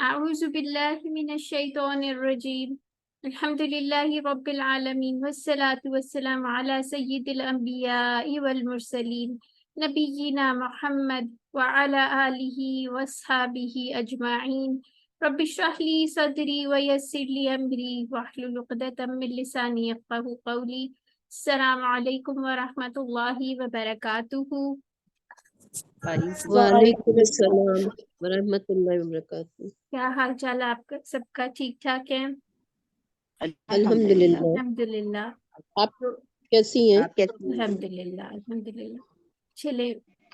अऊज़ु बिल्लाहि मिनश शैतानिर रजीम। अल्हम्दुलिल्लाहि रब्बिल आलमीन वस्सलातु वस्सलामु अला सय्यिदिल अंबियाइ वल मुरसलीन नबिय्यिना मुहम्मद व अला आलिहि वस्हाबिहि अजमाइन। रब्बि इश्रह ली सदरी व यस्सिर ली अमरी वहलुल उक़दतम मिन लिसानी यफ़क़हू क़ौली। अस्सलामु अलैकुम व रहमतुल्लाहि व बरकातुहू। वालेकुम अस्सलाम वरहमतुल्लाहि वबरकातुहू। क्या हाल चाल है आपका? सबका ठीक ठाक है? अल्हम्दुलिल्लाह। अल्हम्दुलिल्लाह। आप तो कैसी हैं? अल्हम्दुलिल्लाह अल्हम्दुलिल्लाह। चले,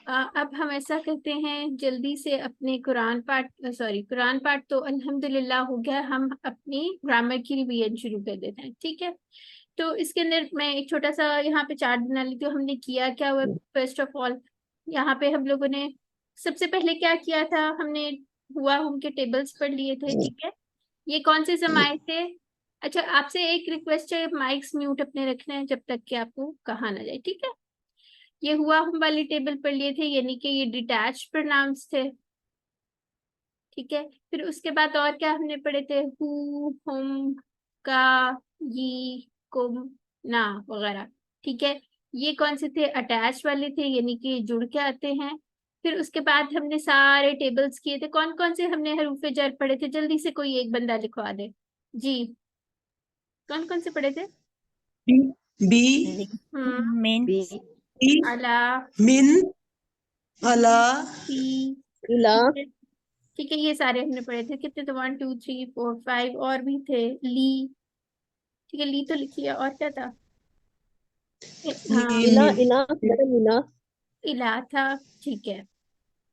अब हम ऐसा करते हैं, जल्दी से अपने कुरान पाठ तो अल्हम्दुलिल्लाह हो गया, हम अपनी ग्रामर की रिवीजन शुरू कर देते हैं। ठीक है, तो इसके अंदर मैं एक छोटा सा यहाँ पे चार्ट बना लेती हूँ। हमने किया क्या हुआ, फर्स्ट ऑफ ऑल यहाँ पे हम लोगों ने सबसे पहले क्या किया था, हमने हुआ हम के टेबल्स पढ़ लिए थे। ठीक है, ये कौन से समाए थे? अच्छा, आपसे एक रिक्वेस्ट है, माइक्स म्यूट अपने रखना है जब तक कि आपको कहा ना जाए। ठीक है, ये हुआ हम वाली टेबल पढ़ लिए थे, यानी कि ये डिटैच प्रोनाउंस थे। ठीक है, फिर उसके बाद और क्या हमने पढ़े थे? हु, हुम, का, ये, कुम, ना वगैरह। ठीक है, ये कौन से थे? अटैच वाले थे, यानी कि जुड़ के आते हैं। फिर उसके बाद हमने सारे टेबल्स किए थे। कौन कौन से हमने हरूफे जर पढ़े थे? जल्दी से कोई एक बंदा लिखवा दे जी। कौन कौन से पढ़े थे? बी, हम्म, अला, मिन, अला, सी। इला, ठीक है, ठीक है, ये सारे हमने पढ़े थे। कितने थे? 1 2 3 4 5 और भी थे। ली, ठीक है, ली तो लिख लिया। और क्या था? हाँ, इला, मिन, इला, मैडम इला। इला था। ठीक है,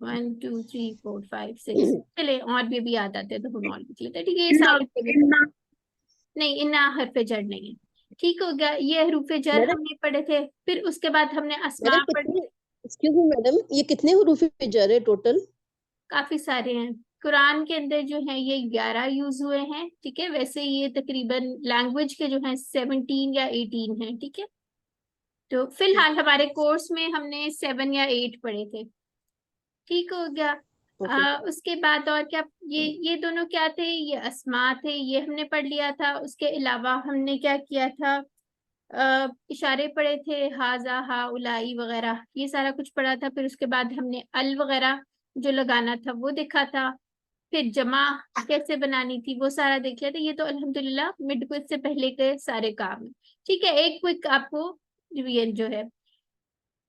1 2 3 4 5 6। चले, और भी अभी याद आते हैं तो हम और लिख लेते हैं। ठीक है, ये इन्ना, सारे पढ़े। इन्ना, नहीं, इन्ना हरफे जर नहीं है। ठीक हो गया, ये हरूफे जर मैडम हमने पढ़े थे। फिर उसके बाद हमने अस्मा मैडम पढ़। कितने, एक्सक्यूज मी मैडम, ये कितने हुरूफ जर है टोटल? काफी सारे हैं कुरान के अंदर जो है, ये 11 यूज हुए हैं। ठीक है, वैसे ये तकरीबन लैंग्वेज के जो है 17 या 18 हैं। ठीक है, तो फिलहाल हमारे कोर्स में हमने 7 या 8 पढ़े थे। ठीक हो गया। ओके। उसके बाद और क्या? ये दोनों क्या थे? ये अस्मा थे, ये हमने पढ़ लिया था। उसके अलावा हमने क्या किया था? इशारे पढ़े थे, हाजा, हा, उलाई वगैरह, ये सारा कुछ पढ़ा था। फिर उसके बाद हमने अल वगैरह जो लगाना था वो देखा था। फिर जमा कैसे बनानी थी वो सारा देख लिया था। ये तो अल्हम्दुलिल्लाह मिड क्विज से पहले के सारे काम है। ठीक है, एक क्विक आपको रिवीजन जो है।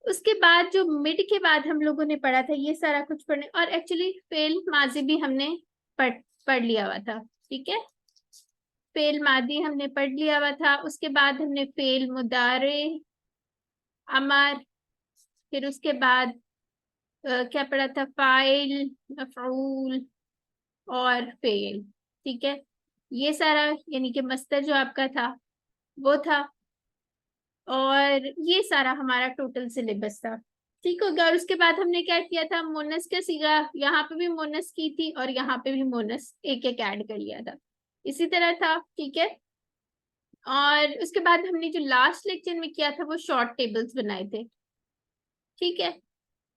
उसके बाद जो मिड के बाद हम लोगों ने पढ़ा था, ये सारा कुछ पढ़ने, और एक्चुअली फेल माजी भी हमने पढ़ पढ़ लिया हुआ था। ठीक है, फेल मादी हमने पढ़ लिया हुआ था। उसके बाद हमने फेल मुदारे, अमर, फिर उसके बाद क्या पढ़ा था? फाइल, मफऊल और फेल। ठीक है, ये सारा यानी कि मस्तर जो आपका था वो था, और ये सारा हमारा टोटल सिलेबस था। ठीक हो गया, और उसके बाद हमने क्या किया था? मोनस का सीगा, यहाँ पे भी मोनस की थी और यहाँ पे भी मोनस एक एक ऐड कर लिया था, इसी तरह था। ठीक है, और उसके बाद हमने जो लास्ट लेक्चर में किया था वो शॉर्ट टेबल्स बनाए थे। ठीक है,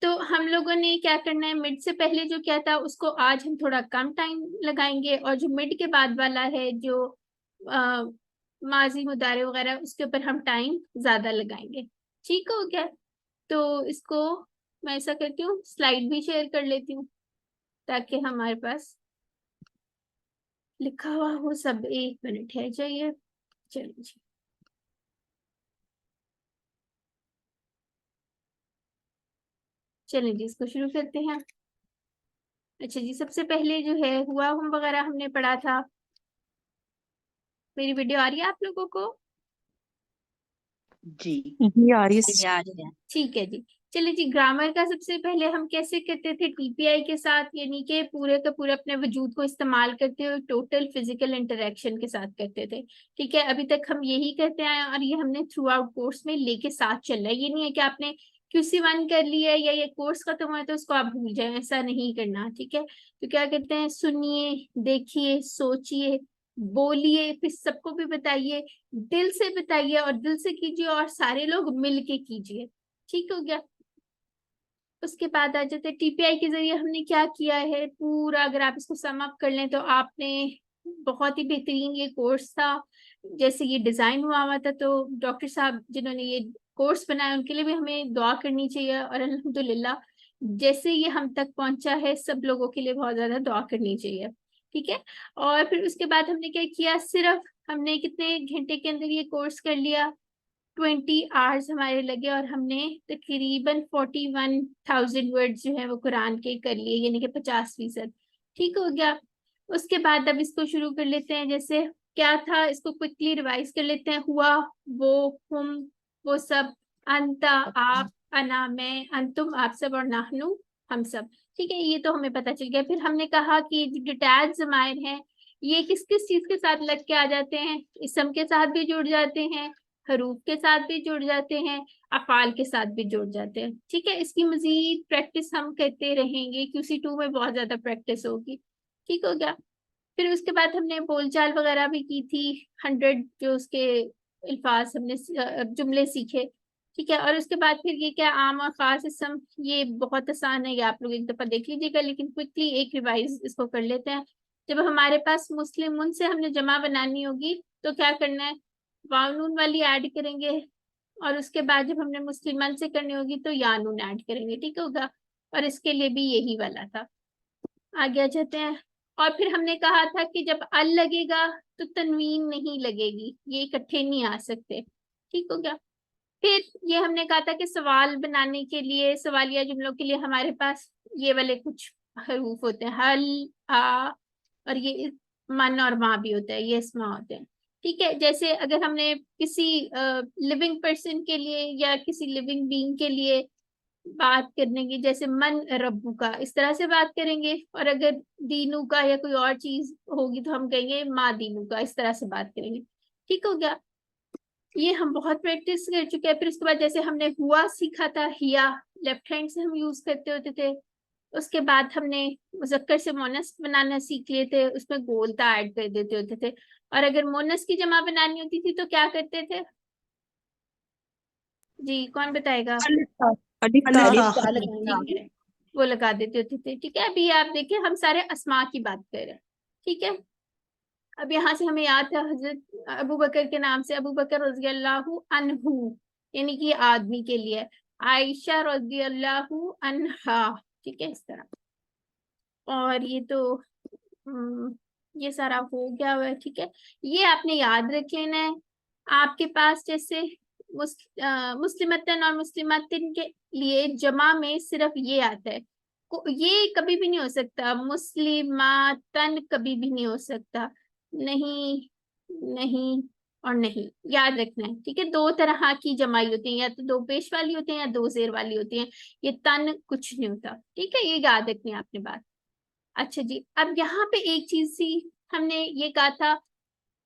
तो हम लोगों ने क्या करना है, मिड से पहले जो क्या था उसको आज हम थोड़ा कम टाइम लगाएंगे, और जो मिड के बाद वाला है जो आ, माजी मुदारे वगैरह, उसके ऊपर हम टाइम ज्यादा लगाएंगे। ठीक हो गया, तो इसको मैं ऐसा करती हूँ, स्लाइड भी शेयर कर लेती हूँ ताकि हमारे पास लिखा हुआ हो सब। 1 मिनट है चाहिए। चलिए जी, चलिए जी, इसको शुरू करते हैं। अच्छा जी, सबसे पहले जो है हुआ हम वगैरह हमने पढ़ा था। मेरी वीडियो आ रही है आप लोगों को? जी, आ रही है। ठीक है जी। चलिए जी, ग्रामर का सबसे पहले हम कैसे करते थे? टीपीआई के साथ, यानी कि पूरे का पूरे अपने वजूद को इस्तेमाल करते हुए टोटल फिजिकल इंटरेक्शन के साथ करते थे। ठीक है, अभी तक हम यही करते आए और ये हमने थ्रू आउट कोर्स में लेके साथ चल रहा है। ये नहीं है कि आपने QC1 कर लिया या ये कोर्स खत्म हुआ है तो उसको आप भूल जाए, ऐसा नहीं करना। ठीक है, तो क्या करते हैं? सुनिए, देखिए, सोचिए, बोलिए, फिर सबको भी बताइए, दिल से बताइए और दिल से कीजिए और सारे लोग मिल के कीजिए। ठीक हो गया। उसके बाद आ जाते टीपीआई के जरिए हमने क्या किया है पूरा। अगर आप इसको सम अप कर लें तो आपने बहुत ही बेहतरीन ये कोर्स था। जैसे ये डिजाइन हुआ था तो डॉक्टर साहब जिन्होंने ये कोर्स बनाया उनके लिए भी हमें दुआ करनी चाहिए, और अल्हम्दुलिल्लाह जैसे ये हम तक पहुंचा है सब लोगों के लिए बहुत ज्यादा दुआ करनी चाहिए। ठीक है। और फिर उसके बाद हमने क्या किया, सिर्फ हमने कितने घंटे के अंदर ये कोर्स कर लिया, 20 आवर्स हमारे लगे, और हमने तकरीबन 41,000 वर्ड्स जो है वो कुरान के कर लिए, यानी कि 50%। ठीक हो गया। उसके बाद अब इसको शुरू कर लेते हैं। जैसे क्या था इसको क्विकली रिवाइज कर लेते हैं। हुआ, वो, हम, वो सब, अंता आप, अना मैं, अंतुम आप सब, और नाहनु हम सब। ठीक है, ये तो हमें पता चल गया। फिर हमने कहा कि जो डिटैच ज़मायर हैं ये किस किस चीज के साथ लग के आ जाते हैं, इसम के साथ भी जुड़ जाते हैं, हरूफ के साथ भी जुड़ जाते हैं, अफाल के साथ भी जुड़ जाते हैं। ठीक है, इसकी मजीद प्रैक्टिस हम करते रहेंगे, QC2 में बहुत ज्यादा प्रैक्टिस होगी। ठीक हो गया। फिर उसके बाद हमने बोलचाल वगैरह भी की थी, 100 जो उसके अल्फाज हमने जुमले सीखे। ठीक है। और उसके बाद फिर ये क्या, आम और खास इसम, ये बहुत आसान है, ये आप लोग एक दफा देख लीजिएगा, लेकिन क्विकली एक रिवाइज इसको कर लेते हैं। जब हमारे पास मुस्लिम से हमने जमा बनानी होगी तो क्या करना है, वाव नून वाली ऐड करेंगे, और उसके बाद जब हमने मुस्लिमान से करनी होगी तो या नून ऐड करेंगे। ठीक होगा। और इसके लिए भी यही वाला था। आगे आ जाते हैं। और फिर हमने कहा था कि जब अल लगेगा तो तनवीन नहीं लगेगी, ये इकट्ठे नहीं आ सकते। ठीक हो गया। फिर ये हमने कहा था कि सवाल बनाने के लिए, सवालिया जुमलों के लिए हमारे पास ये वाले कुछ हरूफ होते हैं, हल, आ, और ये मन और माँ भी होता है, ये इसमा होते हैं। ठीक है। जैसे अगर हमने किसी लिविंग पर्सन के लिए या किसी लिविंग बीइंग के लिए बात करने की, जैसे मन रब्बू का, इस तरह से बात करेंगे। और अगर दीनू का या कोई और चीज होगी तो हम कहेंगे माँ दीनू का, इस तरह से बात करेंगे। ठीक हो गया। ये हम बहुत प्रैक्टिस कर चुके हैं। फिर उसके बाद जैसे हमने हुआ सीखा था, हिया लेफ्ट हैंड से हम यूज करते होते थे। उसके बाद हमने मुजक्कर से मोनस बनाना सीख लिए थे, उसमें गोलता ऐड कर देते होते थे। और अगर मोनस की जमा बनानी होती थी तो क्या करते थे जी, कौन बताएगा। अलिफ अलिफ ता ता लगाएंगे। ठीक है, वो लगा देते होते थे। ठीक है। अभी आप देखिए हम सारे अस्मा की बात कर रहे हैं। ठीक है। अब यहाँ से हमें याद था हजरत अबू बकर के नाम से, अबू बकर रज़ी अल्लाहु अन्हु, यानी कि आदमी के लिए, आयशा रज़ी अल्लाहु अन्हा। ठीक है, इस तरह। और ये तो ये सारा हो गया हुआ है। ठीक है, ये आपने याद रख लेना है। आपके पास जैसे मुस्लिमतन और मुस्लिमतिन के लिए जमा में सिर्फ ये आता है, ये कभी भी नहीं हो सकता, मुस्लिमातन कभी भी नहीं हो सकता, नहीं, नहीं और नहीं, याद रखना है। ठीक है, दो तरह की जमाई होती है, या तो दो पेश वाली होती है या दो जेर वाली होती है, ये तन कुछ नहीं होता। ठीक है, ये याद रखनी है आपने बात। अच्छा जी, अब यहाँ पे एक चीज थी, हमने ये कहा था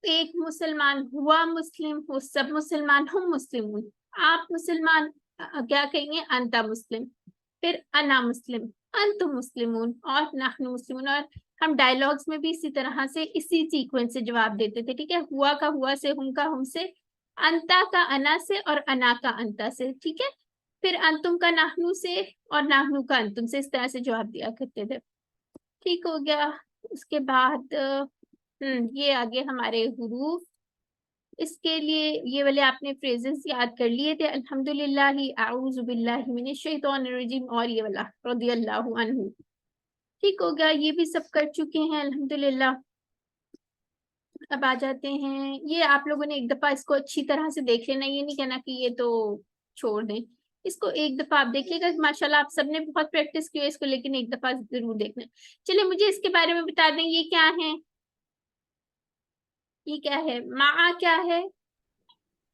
एक मुसलमान हुआ मुस्लिम, वो सब मुसलमान, हम मुस्लिम हुई। आप मुसलमान क्या कहेंगे, अंता मुस्लिम। फिर अना मुस्लिम, अंतुम मुस्लिमून, और नहनु मुस्लिमून। और हम डायलॉग्स में भी इसी तरह से इसी सीक्वेंस से जवाब देते थे। ठीक है, हुआ का हुआ से, हम का हम से, अंता का अना से, और अना का अंता से। ठीक है। फिर अंतुम का नाहनु से, और नाहनु का अंतुम से, इस तरह से जवाब दिया करते थे। ठीक हो गया। उसके बाद ये आगे हमारे हुरूफ, इसके लिए ये वाले आपने फ्रेजेस याद कर लिए थे, अल्हम्दुलिल्लाहि आऊज़ु बिल्लाहि मिनश शैतानिर रजीम, और ये वाला रदियल्लाहु अन्हु। ठीक हो गया, ये भी सब कर चुके हैं अल्हम्दुलिल्लाह। अब आ जाते हैं, ये आप लोगों ने एक दफा इसको अच्छी तरह से देख लेना, ये नहीं कहना कि ये तो छोड़ दें, इसको एक दफा आप देख लेगा। माशाल्लाह आप सबने बहुत प्रैक्टिस की है इसको, लेकिन एक दफा जरूर देखना। चलिए मुझे इसके बारे में बता दें, ये क्या है, ये क्या है, मा क्या है,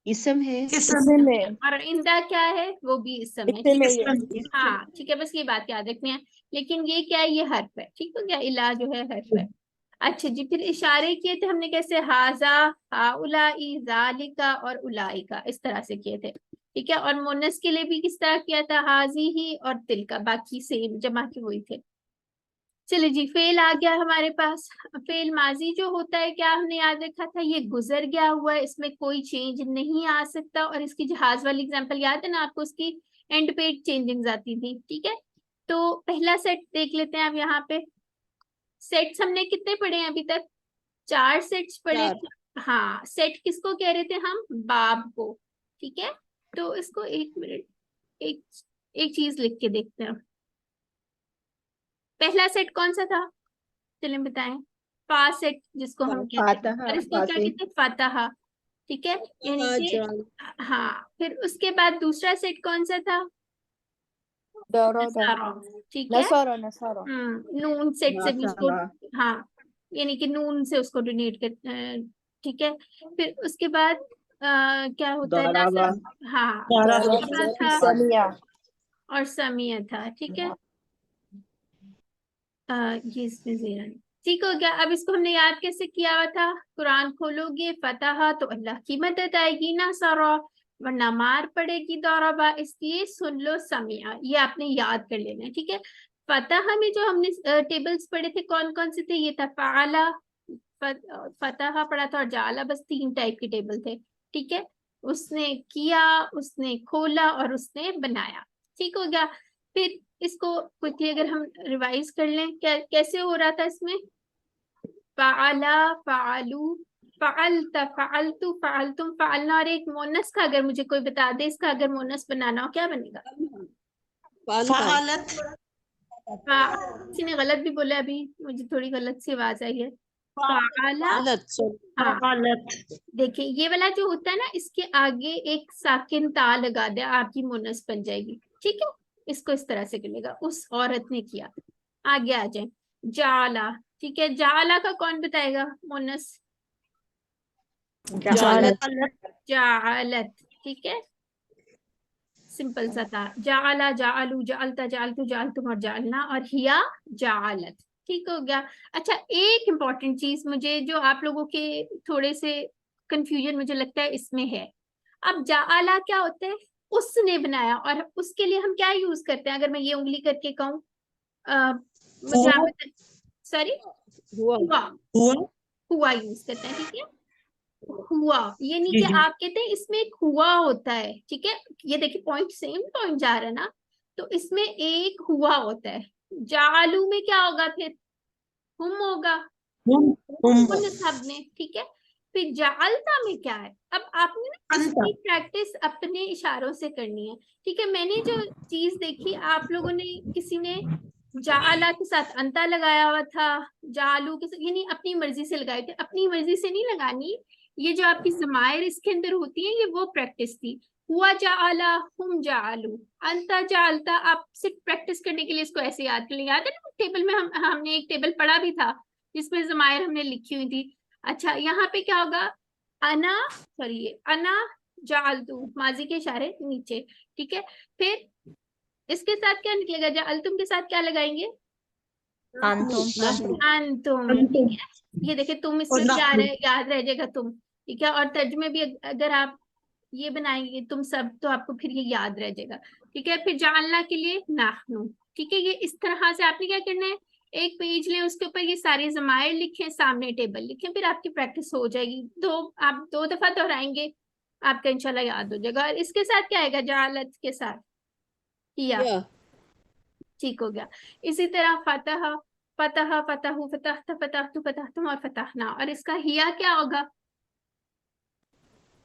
इसम है। इसम और इंदा क्या है, वो भी इसम है। ठीक है, हाँ ठीक है, बस ये बात याद रखनी है। लेकिन ये क्या है, ये हर्फ है। ठीक हो गया, इला जो है हर्फ है। अच्छा जी, फिर इशारे किए थे हमने कैसे, हाजा, हाउलाई, जालिका और उलाइका, इस तरह से किए थे। ठीक है। और मोनस के लिए भी किस तरह किया था, हाजी ही और तिलका, बाकी सेम जमा के वही थे। चलिए जी, फेल आ गया हमारे पास। फेल माजी जो होता है, क्या हमने याद रखा था, ये गुजर गया हुआ है, इसमें कोई चेंज नहीं आ सकता। और इसकी जहाज वाली एग्जांपल याद है ना आपको, उसकी एंड पे चेंजिंग्स आती थी। ठीक है, तो पहला सेट देख लेते हैं अब यहाँ पे। सेट्स हमने कितने पढ़े हैं अभी तक? 4 सेट्स पढ़े 4 थे। हाँ, सेट किसको कह रहे थे हम? बाब को। ठीक है, तो इसको एक मिनट, एक एक चीज लिख के देखते हैं। पहला सेट कौन सा था? चलिए बताएं। फा सेट जिसको हम कहते हैं, फातहा और इसको क्या कहते हैं? फतहा। ठीक है, यानी हाँ कि जान हाँ। फिर उसके बाद दूसरा सेट कौन सा था? नसारा। ठीक है, नसारा नून सेट से भी उसको, माशाल्लाह हाँ, यानी कि नून से उसको डोनेट कर, ठीक है। फिर उसके बाद क्या होता है? दराबा नासर, हाँ, दराबा दराबा था समिया और समिया था। ठीक है, ये इसमें ज़ेरा नहीं। ठीक हो गया। अब इसको हमने याद कैसे किया हुआ था? कुरान खोलोगे फतहा तो अल्लाह की मदद आएगी, ना सरा, वरना मार पड़ेगी दौराबा। इसलिए सुन लो समिया, ये आपने याद कर लेना है। ठीक है, फतहा में जो हमने टेबल्स पढ़े थे कौन कौन से थे? ये था फाला, फतहा पढ़ा था, और जाला, बस 3 टाइप के टेबल थे। ठीक है, उसने किया, उसने खोला और उसने बनाया। ठीक हो गया। फिर इसको क्विकली अगर हम रिवाइज कर लें, क्या कैसे हो रहा था इसमें? फ़अला, फ़अलू, फ़अलत, फ़अलतु, फ़अलतुम, फ़अलना। और एक मोनस का अगर मुझे कोई बता दे, इसका अगर मोनस बनाना हो क्या बनेगा? फ़अलत किसी ने गलत भी बोला अभी, मुझे थोड़ी गलत सी आवाज आई है। फ़अला, गलत हाँ। फ़अलत देखिए ये वाला जो होता है ना, इसके आगे एक साकिन ता लगा दे, आपकी मोनस बन जाएगी। ठीक है, इसको इस तरह से करेगा, उस औरत ने किया। आगे आ जाए, जाला। ठीक है, जाला का कौन बताएगा मोनस? जालत जालत। ठीक है, सिंपल सा था। जाला, जालू, जालता, जालतू, जालतुम और जालना, और हिया जालत। ठीक हो गया। अच्छा, एक इंपॉर्टेंट चीज मुझे, जो आप लोगों के थोड़े से कंफ्यूजन मुझे लगता है इसमें है। अब जाला क्या होता है? उसने बनाया, और उसके लिए हम क्या यूज करते हैं? अगर मैं ये उंगली करके कहूँ, मुझे आप हुआ बता, सॉरी, हुआ हुआ, हुआ हुआ यूज करते हैं। ठीक है, हुआ, ये नहीं जी कि जी आप कहते हैं इसमें एक हुआ होता है। ठीक है, ये देखिए पॉइंट, सेम पॉइंट जा रहा है ना। तो इसमें एक हुआ होता है। जालू में क्या होगा फिर? हम होगा, हुम हुम उन सब ने। ठीक है, फिर जालता में क्या है? अब आपने ना अंता इसकी प्रैक्टिस अपने इशारों से करनी है। ठीक है, मैंने जो चीज देखी, आप लोगों ने, किसी ने जाला के साथ अंता लगाया हुआ था, जालू के साथ, यानी अपनी मर्जी से लगाए थे। अपनी मर्जी से नहीं लगानी, ये जो आपकी जमायर इसके अंदर होती है, ये वो प्रैक्टिस थी। हुआ जाला, हम जालू, अंता जालता। आप सिर्फ प्रैक्टिस करने के लिए इसको ऐसे याद कर लें। याद है ना टेबल में, हमने एक टेबल पढ़ा भी था जिसमें जमायर हमने लिखी हुई थी। अच्छा, यहाँ पे क्या होगा? अना, सॉरी, अना जालतू, माजी के इशारे नीचे। ठीक है, फिर इसके साथ क्या निकलेगा? जालतुम के साथ क्या लगाएंगे? अंतुम नहनु अंतुम। ठीक अंतुम है, ये देखिए तुम और इसमें भी आ नहनु रहा है, याद रह जाएगा तुम। ठीक है, और तर्जुमे भी अगर आप ये बनाएंगे तुम सब, तो आपको फिर ये याद रह जाएगा। ठीक है, फिर जानना के लिए नाहनु। ठीक है, ये इस तरह से आपने क्या करना है? एक पेज लें, उसके ऊपर ये सारे जमायर लिखें, सामने टेबल लिखें, फिर आपकी प्रैक्टिस हो जाएगी। आप 2 दफा दोहराएंगे, आपका इंशाल्लाह याद हो जाएगा। और इसके साथ क्या आएगा? जालत के साथ किया। या ठीक हो गया। इसी तरह फतह, फतह, फतहु, फतहत, फतहतु, फतहतुम और फतहना। और इसका हिया क्या होगा?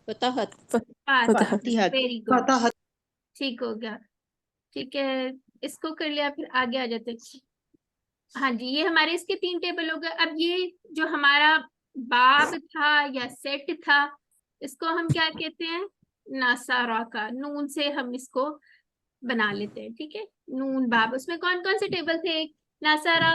फतहत फतहत वेरी गुड, फ़तहत ठीक हो गया। ठीक है, इसको कर लिया, फिर आगे आ जाते हैं। हाँ जी, ये हमारे इसके 3 टेबल हो गए। अब ये जो हमारा बाब था या सेट था, इसको हम क्या कहते हैं? नासारा का, नून से हम इसको बना लेते हैं। ठीक है, नून बाब, उसमें कौन कौन से टेबल थे? नासारा,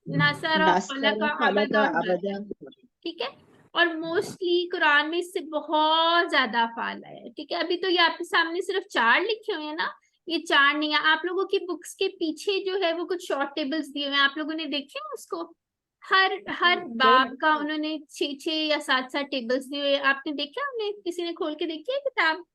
नासारा, नासरा फलका, अबद फलका और अबदा जादा। ठीक है, और मोस्टली कुरान में इससे बहुत ज्यादा अफ़ाल आया है। ठीक है, अभी तो ये आपके सामने सिर्फ 4 लिखे हुए हैं ना, ये 4 नहीं है। आप लोगों की बुक्स के पीछे जो है वो कुछ शॉर्ट टेबल्स दिए हुए हैं, आप लोगों ने देखे हैं उसको? हर हर बाब का उन्होंने 6-6 या 7-7 टेबल्स दिए हुए हैं। आपने देखा? उन्हें किसी ने खोल के देखी है किताब?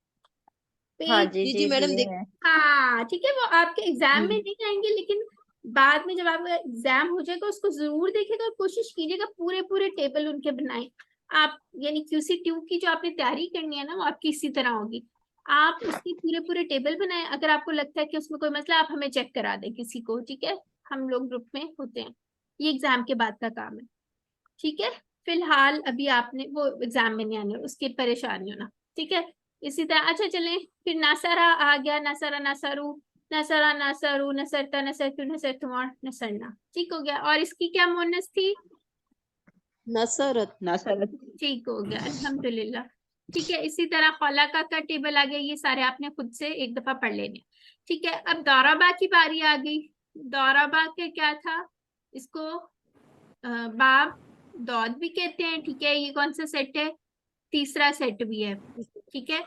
हाँ पेज, जी जी जी मैडम दिए देख हैं हाँ ठीक है, वो आपके एग्जाम में हम्म नहीं आएंगे, लेकिन बाद में जब आपका एग्जाम हो जाएगा उसको जरूर देखेगा, और कोशिश कीजिएगा पूरे पूरे टेबल उनके बनाए आप। यानी QC2 की जो आपने तैयारी करनी है ना, वो आपकी इसी तरह होगी। आप उसकी पूरे पूरे टेबल बनाएं। अगर आपको लगता है कि उसमें कोई मसला, आप हमें चेक करा दें किसी को, ठीक है? हम लोग ग्रुप में होते हैं, ये एग्जाम के बाद का काम है, ठीक है? फिलहाल अभी आपने वो एग्जाम में नहीं आने, उसकी परेशानी होना, ठीक है? इसी तरह अच्छा चलें, फिर नासरा आ गया, नासरा नासरू, नसरा नासरू, नसरता नसरतु, नसरतुम और नसरना, ठीक हो गया। और इसकी क्या मोनस थी? नसरत। नसरत। ठीक हो गया, अल्हम्दुलिल्लाह। ठीक है, इसी तरह खौलाका का टेबल आ गया, ये सारे आपने खुद से एक दफा पढ़ लेने, ठीक है? अब दौराबा की बारी आ गई। दौराबा के क्या था? इसको बाब दौद भी कहते हैं, ठीक है? ये कौन सा सेट है? तीसरा सेट भी है, ठीक है?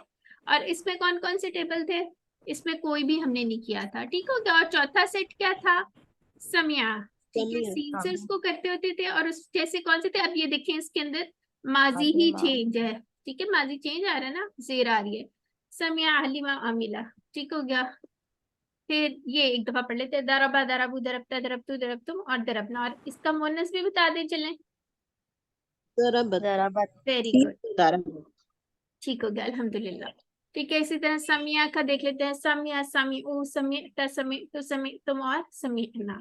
और इसमें कौन कौन से टेबल थे? इसमें कोई भी हमने नहीं किया था, ठीक हो गया। और चौथा सेट क्या था? समिया, ठीक है? समिया। सीन से उसको करते होते थे। और उस जैसे कौन से थे? अब ये देखें, इसके अंदर माजी माजी ही मा चेंज है, ठीक है? माजी चेंज आ रहा है ना, जेर आ रही है। समिया हलीमा आमिला, ठीक हो गया। फिर ये एक दफा पढ़ लेते हैं, दरबा दरबू दरबता दरबतू दरबतुम और दरबना। और इसका मुन्नस भी बता दें चलें। ज़राबत। ज़राबत वेरी गुड, दरबत। ठीक हो गया, अल्हम्दुलिल्लाह। ठीक है, इसी तरह समिया का देख लेते हैं। समिया, समी ओ, समी तसमी तो समी तुम और समीना।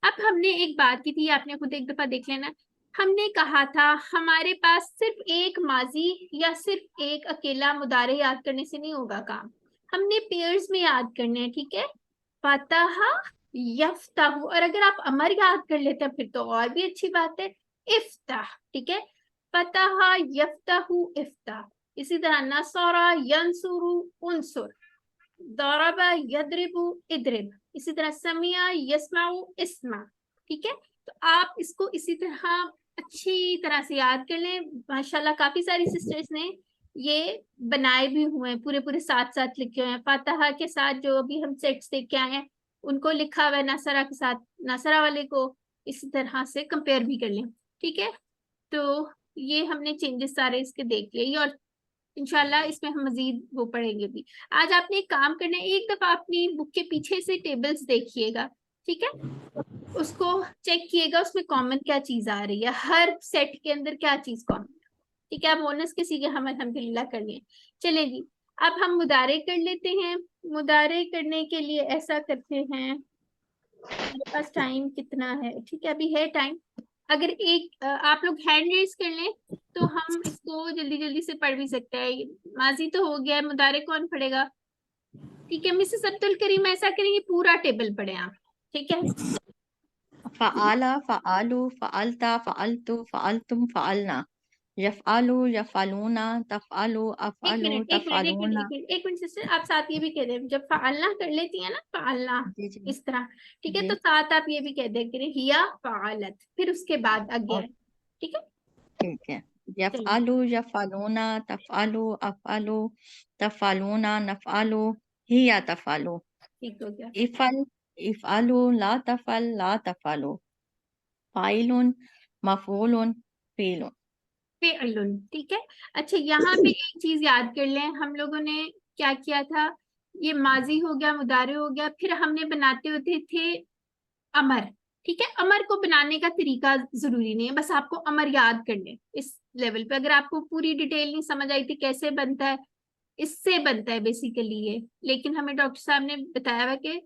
अब हमने एक बात की थी, आपने खुद एक दफा देख लेना। हमने कहा था हमारे पास सिर्फ एक माजी या सिर्फ एक अकेला मुदारे याद करने से नहीं होगा काम, हमने पेयर्स में याद करने हैं, ठीक है? फतहा यफ्ताहु, और अगर आप अमर याद कर लेते हैं फिर तो और भी अच्छी बात है। इफ्ताह, ठीक है? फतहा यफ्ताहु इफ्ताह। इसी तरह नसरा यंसुरु उनसुर, दरबा यदरिबु इदरिब। इसी तरह समिया यस्माउ इस्मा, ठीक है? तो आप इसको इसी तरह अच्छी तरह से याद कर लें। माशाल्लाह काफी सारी सिस्टर्स ने ये बनाए भी हुए हैं, पूरे पूरे साथ साथ लिखे हुए हैं। फातहा के साथ जो अभी हम सेट्स देख के आए हैं उनको लिखा हुआ है, नसरा के साथ नसरा वाले को इसी तरह से कंपेयर भी कर लें, ठीक है? तो ये हमने चेंजेस सारे इसके देख लिए, और इंशाल्लाह इसमें हम मजीद वो पढ़ेंगे भी। आज आपने एक काम करना है, एक दफा अपनी बुक के पीछे से टेबल्स देखिएगा, ठीक है? उसको चेक किएगा, उसमें कॉमन क्या चीज आ रही है, हर सेट के अंदर क्या चीज कॉमन है, ठीक है? आप बोनस के सीखे हम अल्हम्दुलिल्लाह कर लिए। चले जी, अब हम मुदारे कर लेते हैं। मुदारे करने के लिए ऐसा करते हैं, मेरे पास टाइम कितना है? ठीक है, अभी है टाइम। अगर एक आप लोग हैंड रेज कर लें तो हम इसको जल्दी जल्दी से पढ़ भी सकते हैं। माजी तो हो गया, मुदारे कौन पढ़ेगा? ठीक है, मिसेस अब्दुल करीम ऐसा करेंगे, पूरा टेबल पढ़े आप, ठीक है? फ़अला फ़अलू फ़अलता फ़अलतु फ़अलतुम फ़अलना यफ़अलु यफ़अलूना तफ़अलु एक अफ़अलु मिनट एक मिनट एक मिनट तफ़अलूना। एक मिनट एक मिनट सिस्टर, आप साथ ये भी कह दें, जब फ़अलना कर लेती है ना, फ़अलना जी जी इस तरह, ठीक है? जी। तो साथ आप ये भी कह दें करें, हिया फ़अलत, फिर उसके बाद आगे और है, ठीक है? ठीक है। चलिए, यफ़अलु यफ़अलूना तफ़अलु अफ़अलु तफ़अलूना नफ़अलु हिया तफ़अलु। ठीक हो गया। इफ़अल इफ़अलु ला तफ़अल ला तफ़अलु। फ़ाइलुन मफ़ऊलुन फ़ीलुन। फेअलुन, ठीक है? अच्छा, यहाँ पे एक चीज याद कर लें, हम लोगों ने क्या किया था? ये माजी हो गया, मुदारे हो गया, फिर हमने बनाते होते थे अमर, ठीक है? अमर को बनाने का तरीका जरूरी नहीं है, बस आपको अमर याद कर ले इस लेवल पे। अगर आपको पूरी डिटेल नहीं समझ आई थी कैसे बनता है, इससे बनता है बेसिकली ये, लेकिन हमें डॉक्टर साहब ने बताया हुआ कि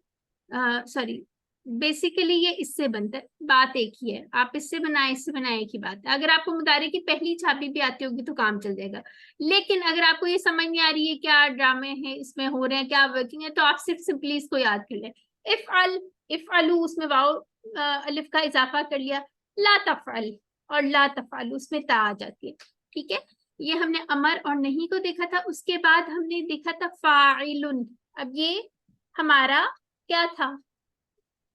सॉरी, बेसिकली ये इससे बनता है, बात एक ही है। आप इससे बनाए इससे बनाए, एक ही बात है। अगर आपको मुदारे की पहली छापी भी आती होगी तो काम चल जाएगा। लेकिन अगर आपको ये समझ नहीं आ रही है क्या ड्रामे हैं इसमें हो रहे हैं, क्या वर्किंग है, तो आप सिर्फ सिंपली इसको याद कर ले। इफ अलू, उसमें वाओ अलिफ का इजाफा कर लिया। ला तफअल और ला तफअलु, उसमें ता आ जाती है, ठीक है? ये हमने अमर और नहीं को देखा था। उसके बाद हमने देखा था फाइलुन। अब ये हमारा क्या था?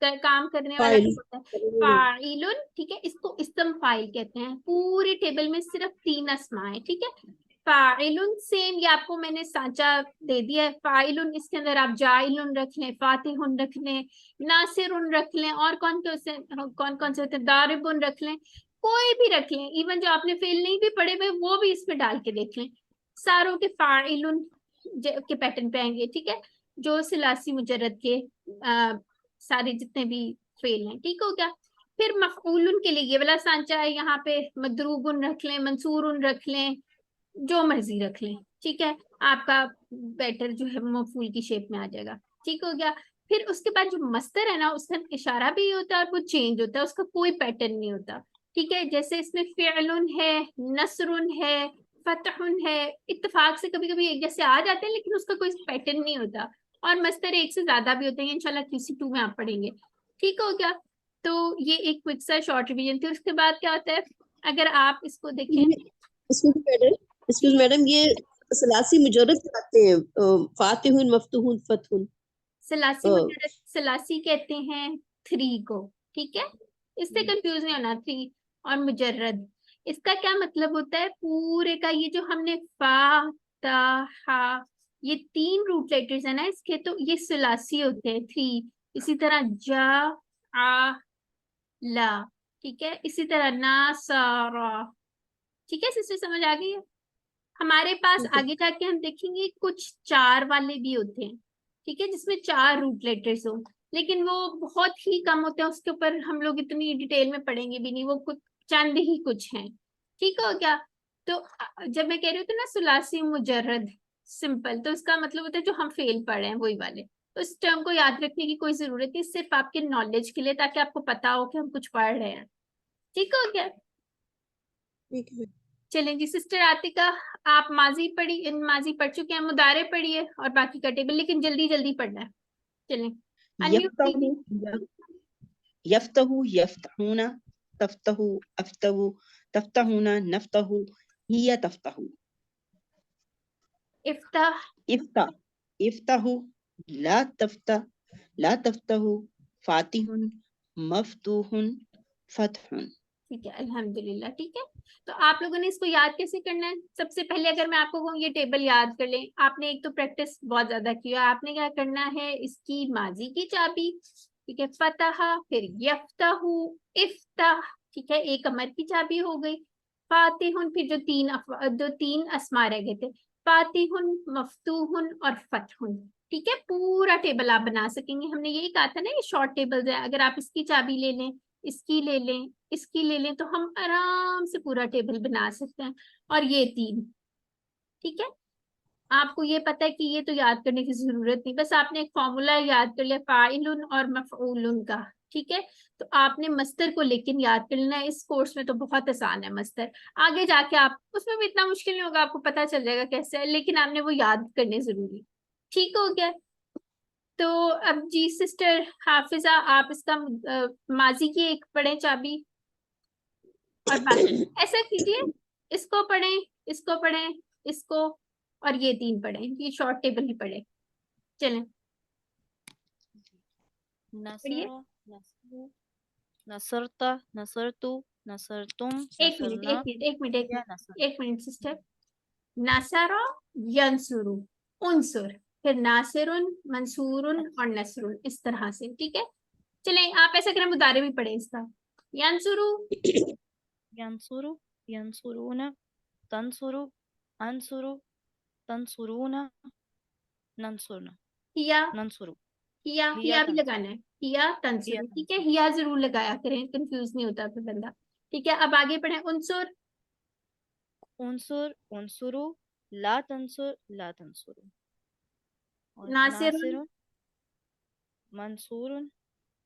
काम करने वाला फाइल। होता है फाइलुन, ठीक है? इसको इस्म फाइल कहते हैं। पूरी टेबल में सिर्फ 3 अस्मा है, ठीक है? फाइलुन सेम, ये आपको मैंने सांचा दे दिया है। फाइलुन, इसके अंदर आप जाइलुन रख लें, फातिहुन रख लें, नासिरुन रख लें, और कौन कौन से होते हैं, दारिबुन रख लें, कोई भी रख लें। इवन जो आपने फेल नहीं भी पढ़े हुए वो भी इसमें डाल के देख लें, सारों के फाइलुन के पैटर्न पे आएंगे, ठीक है? जो सिलासी मुजर्रद के सारे जितने भी फेल हैं, ठीक हो गया? फिर मफऊलुन के लिए ये वाला सांचा है, यहाँ पे मदरूबुन रख लें, मंसूरुन रख लें, जो मर्जी रख लें, ठीक है, आपका बेटर जो है मफूल की शेप में आ जाएगा। ठीक हो गया। फिर उसके बाद जो मस्तर है ना, उसका इशारा भी होता है और वो चेंज होता है, उसका कोई पैटर्न नहीं होता। ठीक है, जैसे इसमें फिअलुन है, नसरुन है, फतहुन है, इत्तेफाक से कभी कभी एक जैसे आ जाते हैं, लेकिन उसका कोई पैटर्न नहीं होता। और मस्तर एक से ज्यादा भी होते हैं, इंशाल्लाह QC2 में आप पढ़ेंगे। ठीक हो गया। तो ये एक क्विक सा शॉर्ट रिवीजन थी। उसके बाद क्या होता है, अगर आप इसको देखें। एक्सक्यूज मैडम, ये सलासी मुजर्रद कहते हैं, फातिहुन, मफ्तूहुन, फतहुन। सलासी मुजर्रद, सलासी कहते हैं 3 को। ठीक है, इससे कंफ्यूज नहीं होना। 3 और मुजर्रद, इसका क्या मतलब होता है पूरे का, ये जो हमने फा, ता, हा, ये 3 रूट लेटर्स है ना इसके, तो ये सलासी होते हैं 3। इसी तरह जा, आ, ला। ठीक है, इसी तरह ना, सारा। ठीक है सिस्टर, समझ आ गई है? हमारे पास ठीक है। आगे जाके हम देखेंगे कुछ 4 वाले भी होते हैं। ठीक है, जिसमें 4 रूट लेटर्स हो, लेकिन वो बहुत ही कम होते हैं, उसके ऊपर हम लोग इतनी डिटेल में पढ़ेंगे भी नहीं, वो कुछ चंद ही कुछ हैं। ठीक हो क्या? तो जब मैं कह रही हूँ तो ना सुलासी मुजर्रद सिंपल, तो इसका मतलब होता है जो हम फेल पढ़ रहे हैं वही वाले। तो इस टर्म को याद रखने की कोई जरूरत नहीं, सिर्फ आपके नॉलेज के लिए, ताकि आपको पता हो कि हम कुछ पढ़ रहे हैं। ठीक हो गया? ठीक है। चलें जी सिस्टर आतिका, आप माजी माजी पढ़ चुके हैं, मुदारे पढ़िए और बाकी का टेबल, लेकिन जल्दी जल्दी पढ़ना है। चलें, अनम्यूट यफ्तहु कीजिए। यफ्तहु यफ्तहूना तफ्तहु अफ्तहु तफ्तहूना नफ्तहु हिया तफ्तहु इफ्ताह, इफ्ता इफ्तहु ला तफ्ता ला तफ्तहु फातिहुन मफ्तूहुन फतहुन। ठीक है, अल्हम्दुलिल्लाह। ठीक है, तो आप लोगों ने इसको याद कैसे करना है? सबसे पहले अगर मैं आपको कहूँ ये टेबल याद कर लें, आपने एक तो प्रैक्टिस बहुत ज्यादा किया, आपने क्या करना है, इसकी माजी की चाबी। ठीक है, फतहा, फिर यफ्तहु, इफ्ताह। ठीक है, एक अमर की चाबी हो गई। फातिहुन, फिर जो तीन अस्मा रह गए थे, फातिहुन, मफ्तूहुन और फतहुन। ठीक है, पूरा टेबल आप बना सकेंगे। हमने यही कहा था ना, ये शॉर्ट टेबल्स है, अगर आप इसकी चाबी ले लें, इसकी ले लें, इसकी ले लें, तो हम आराम से पूरा टेबल बना सकते हैं। और ये 3। ठीक है, आपको ये पता है कि ये तो याद करने की जरूरत नहीं, बस आपने एक फॉर्मूला याद कर लिया फाइलुन और मफऊलुन का। ठीक है, तो आपने मस्तर को लेकिन याद कर लेना है। इस कोर्स में तो बहुत आसान है मस्तर, आगे जाके आप उसमें भी इतना मुश्किल नहीं होगा, आपको पता चल जाएगा कैसे है, लेकिन आपने वो याद करने जरूरी। ठीक हो गया? तो अब जी सिस्टर हाफिजा, आप इसका माजी की एक पढ़े चाबी, और बाकी ऐसा कीजिए, इसको पढ़ें, इसको पढ़ें, इसको, और ये 3 पढ़ें, ये शॉर्ट टेबल ही पढ़े। चलें पढ़िए। नसरा नसरु नसरता नसरतु नसरतुम एक मिनट, नसरना एक मिनट, एक मिनट, एक या मिनट, नसर। एक मिनट सिस्टर। नासरा, यंसुरु, उनसुर, फिर नासिरुन, मंसूरुन और नसरुन, इस तरह से। ठीक है, चलें आप ऐसा करें, मुदारे भी पढ़े इसका। यंसुरु, यंसुरु यंसुरुना तंसुरु अंसुरु तंसुरुना नंसुरना हिया, नंसुरु हिया, हिया हिया भी तंसुरु लगाना है, हिया हिया तंसुरु। ठीक है, तंसुरु हिया जरूर लगाया करें, कंफ्यूज नहीं होता फिर बंदा। ठीक है, अब आगे पढ़े। उनसुर, उनसुर उनसुरु ला तंसुर ला तंसुरु और नासिरुन, नासिरुन मंसूरुन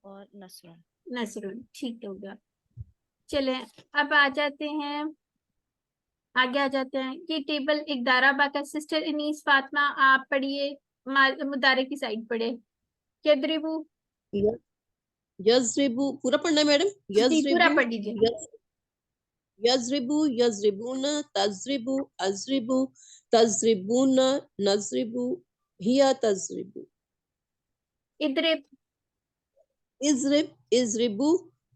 और नसरुन। नसरुन। ठीक हो गया। चले अब आ जाते हैं, आगे आ जाते हैं। ये टेबल एक दाराबा का। सिस्टर इनीस फातिमा आप पढ़िए, मुदारे की साइड पढ़े। यदरिबू, यजरिबू पूरा पढ़ना है मैडम। जी पूरा यजरिबू, पढ़ लीजिए। यजरिबू, यजरिबूना, तजरिबू, अजरिबू, तजरिबूना, नजरिबू, हिया तजरिबू। इदरिब, इजरिब, इजरिबू,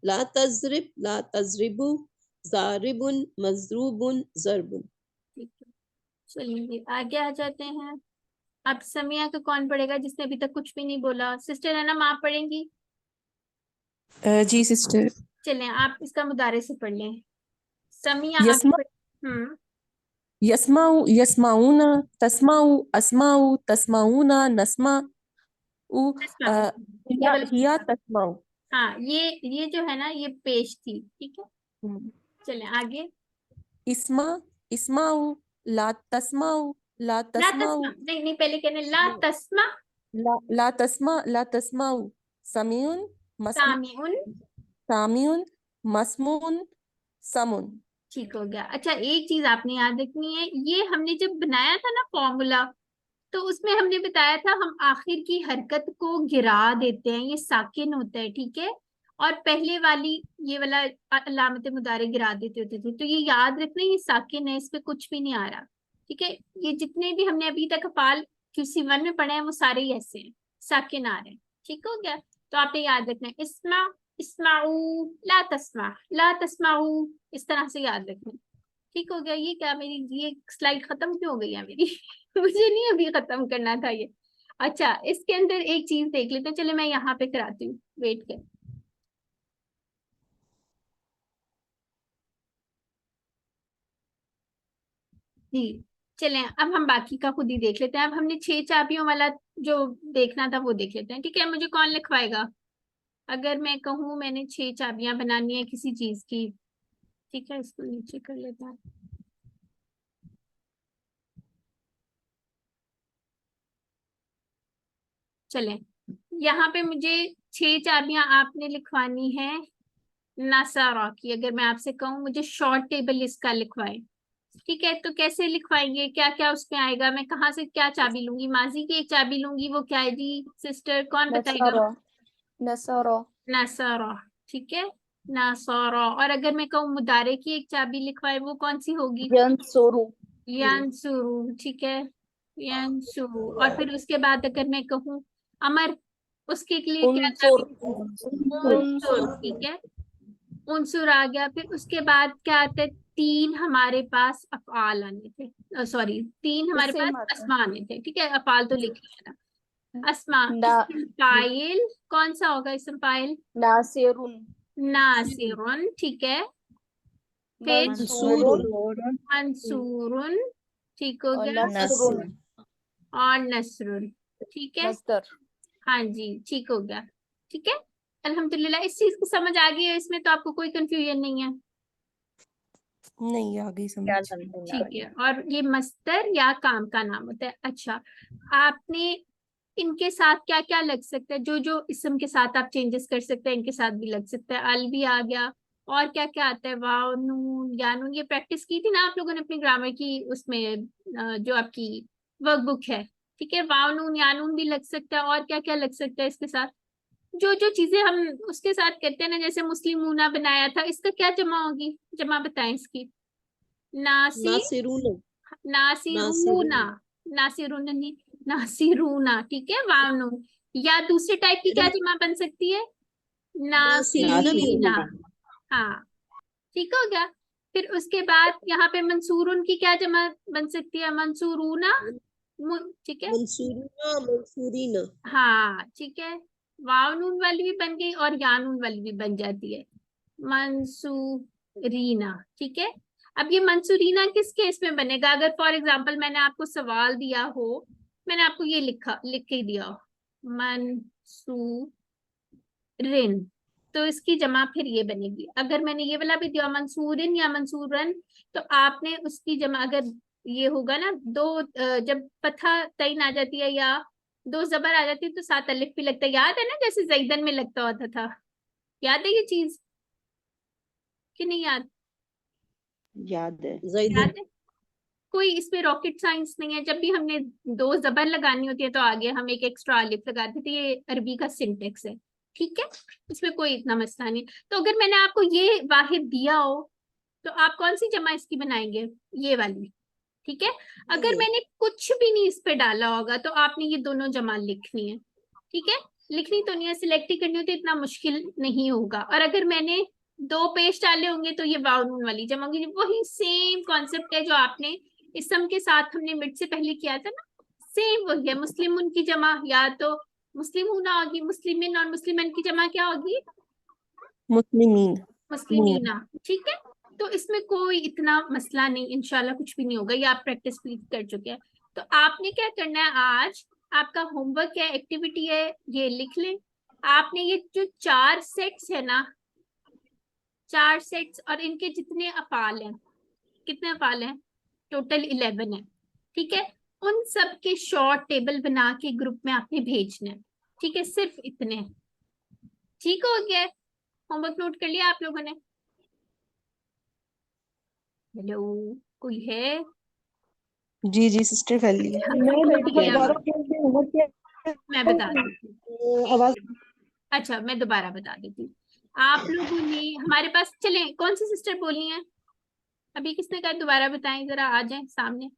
ला तजरिब, ला तजरिबू, जारिबुन, मजरूबुन, जरबुन। ठीक है, चलिए आगे आ जाते हैं। अब समिया का कौन पढ़ेगा, जिसने अभी तक कुछ भी नहीं बोला? सिस्टर है ना, आप पढ़ेंगी? जी सिस्टर। चलें आप इसका मुदारे से पढ़ लें। समिया आगे यस्मा यस्माउ यस्माउना तस्माउ अस्माउ तस्माउना नस्माउ हिया केवल हिया तस्माउ। हाँ, ये जो है ना, ये पेश थी। ठीक है, चलें आगे। इस्मा इस्माउ ला तस्माउ, ला ला तस्माउ, तस्मा, नहीं नहीं, पहले कहने ला तस्मा, ला तस्माउ, समीउन, सामिउन। सामीउन, मस्मून, समुन। ठीक हो गया। अच्छा, एक चीज आपने याद रखनी है, ये हमने जब बनाया था ना फॉर्मूला, तो उसमें हमने बताया था हम आखिर की हरकत को गिरा देते हैं, ये साकिन होता है, ठीक है। और पहले वाली ये वाला अलामत मुदारे गिरा देते होते थे, तो ये याद रखना, ये साकिन है, इस पे कुछ भी नहीं आ रहा, ठीक है। ये जितने भी हमने अभी तक अफाल QC1 में पढ़े हैं वो सारे ही ऐसे हैं, साकिन आ रहे हैं, ठीक हो गया। तो आपने याद रखना है इस्मा, इस्माऊ, ला तस्मा, ला तस्माऊ, इस तरह से याद रखना है। ठीक हो गया। ये क्या, मेरी ये स्लाइड खत्म क्यों हो गई है मेरी मुझे नहीं अभी खत्म करना था ये। अच्छा, इसके अंदर एक चीज देख लेते हैं, चले मैं यहाँ पे कराती हूँ, वेट कर। जी, चलें अब हम बाकी का खुद ही देख लेते हैं। अब हमने 6 चाबियों वाला जो देखना था वो देख लेते हैं, ठीक है। मुझे कौन लिखवाएगा? अगर मैं कहूँ मैंने 6 चाबियां बनानी है किसी चीज की, ठीक है, इसको नीचे कर लेता है। चलें, यहाँ पे मुझे 6 चाबियां आपने लिखवानी है नासारा की। अगर मैं आपसे कहूँ मुझे शॉर्ट टेबल इसका लिखवाएं, ठीक है, तो कैसे लिखवाएंगे, क्या क्या उसमें आएगा, मैं कहाँ से क्या चाबी लूंगी? माजी की एक चाबी लूंगी, वो क्या है जी सिस्टर, कौन बताएगा? नसारा, नासारा, ठीक है, नासारा। और अगर मैं कहूँ मुदारे की एक चाबी लिखवाए, वो कौन सी होगी? यंसुरु, यांसुरु, ठीक है, यांसुरु। और फिर उसके बाद अगर मैं कहूँ अमर, उसके लिए क्या चाबी? उनसुर, ठीक है, उनसुर आ गया। फिर उसके बाद क्या आता है? 3 हमारे पास अफआल आने थे, सॉरी 3 हमारे पास अस्मा आने थे, ठीक है, अफआल तो लिख लिया था। अस्मा, इसम फाइल कौन सा होगा? इसम फाइल नासिरुन, नासिरुन, ठीक है। फिर मंसूरुन, मंसूरुन, ठीक हो गया, नस्र, और नसरुन, ठीक है। मस्दर। हाँ जी, ठीक हो गया, ठीक है। अल्हम्दुलिल्लाह, इस चीज की समझ आ गई है, इसमें तो आपको कोई कंफ्यूजन नहीं है, नहीं आ गई समझ। ठीक है। और ये मस्तर या काम का नाम होता है। अच्छा, आपने इनके साथ क्या क्या लग सकता है, जो जो इसम के साथ आप चेंजेस कर सकते हैं इनके साथ भी लग सकता है। अल भी आ गया, और क्या क्या आता है? वाव, नून, या नून, ये प्रैक्टिस की थी ना आप लोगों ने अपनी ग्रामर की उसमें, जो आपकी वर्कबुक है, ठीक है। वाव, नून, या नून भी लग सकता है। और क्या क्या लग सकता है इसके साथ? जो जो चीजें हम उसके साथ करते हैं ना, जैसे मुस्लिमूना बनाया था, इसका क्या जमा होगी? जमा बताएं इसकी। नासी, नासिरुन, नासिरूना, नासिरुन। नासिरूना नहीं, नासिरूना, ठीक है, वाव नून। या दूसरे टाइप की क्या मैडम जमा बन सकती है? नासिरीना भी नासिरीना, होगा। हाँ, ठीक हो गया। फिर उसके बाद यहाँ पे मंसूरुन की क्या जमा बन सकती है? मंसूरूना, ठीक है, मंसूरुना, मंसूरीना। हाँ, ठीक है। वाव नून वाली भी बन गई और या नून वाली भी बन जाती है, मंसूरीना, ठीक है। अब ये मंसूरीना किस केस में बनेगा? अगर फॉर एग्जांपल मैंने आपको सवाल दिया हो, मैंने आपको ये लिख के दिया हो मंसूरिन, तो इसकी जमा फिर ये बनेगी। अगर मैंने ये वाला भी दिया मंसूरिन या मंसूरन, तो आपने उसकी जमा, अगर ये होगा ना दो, जब फतहा तईन आ जाती है या 2 जबर आ जाती है, तो 7 अलिफ भी लगता है, याद है ना, जैसे जैदन में लगता होता था। याद है ये चीज कि नहीं याद? याद है। ज़ैदन। याद है। कोई इसमें रॉकेट साइंस नहीं है। जब भी हमने 2 जबर लगानी होती है तो आगे हम एक एक्स्ट्रा अलिफ लगाते थे, ये अरबी का सिंटेक्स है, ठीक है, इसमें कोई इतना मसला नहीं। तो अगर मैंने आपको ये वाहिद दिया हो, तो आप कौन सी जमा इसकी बनाएंगे? ये वाली, ठीक है। अगर ये मैंने कुछ भी नहीं इस पे डाला होगा, तो आपने ये दोनों जमा लिखनी है, ठीक है। लिखनी तो नहीं है, सिलेक्ट ही करनी होती, इतना मुश्किल नहीं होगा। और अगर मैंने 2 पेश डाले होंगे, तो ये वाव नून वाली जमा होगी। वही सेम कॉन्सेप्ट है जो आपने इसम के साथ हमने मिड से पहले किया था ना, सेम वही है। मुस्लिम की जमा या तो मुस्लिम होना होगी, मुस्लिमिन, और मुस्लिमन की जमा क्या होगी? मुस्लिमीन, मुस्लिमीना, ठीक है। तो इसमें कोई इतना मसला नहीं, इंशाल्लाह कुछ भी नहीं होगा, ये आप प्रैक्टिस भी कर चुके हैं। तो आपने क्या करना है, आज आपका होमवर्क है, एक्टिविटी है, ये लिख लें। आपने ये जो 4 सेट्स है ना, 4 सेट्स, और इनके जितने अफाल हैं, कितने अफाल हैं? टोटल 11 है, ठीक है। उन सब के शॉर्ट टेबल बना के ग्रुप में आपने भेजना है, ठीक है, सिर्फ इतने। ठीक हो गया, होमवर्क नोट कर लिया आप लोगों ने? हेलो, कोई है? जी जी सिस्टर कर ली। मैं बता देती हूँ। अच्छा, मैं दोबारा बता देती हूँ। आप लोगों ने हमारे पास, चले कौन सी सिस्टर बोलनी है अभी? किसने कहा दोबारा बताएं, जरा आ जाएं सामने।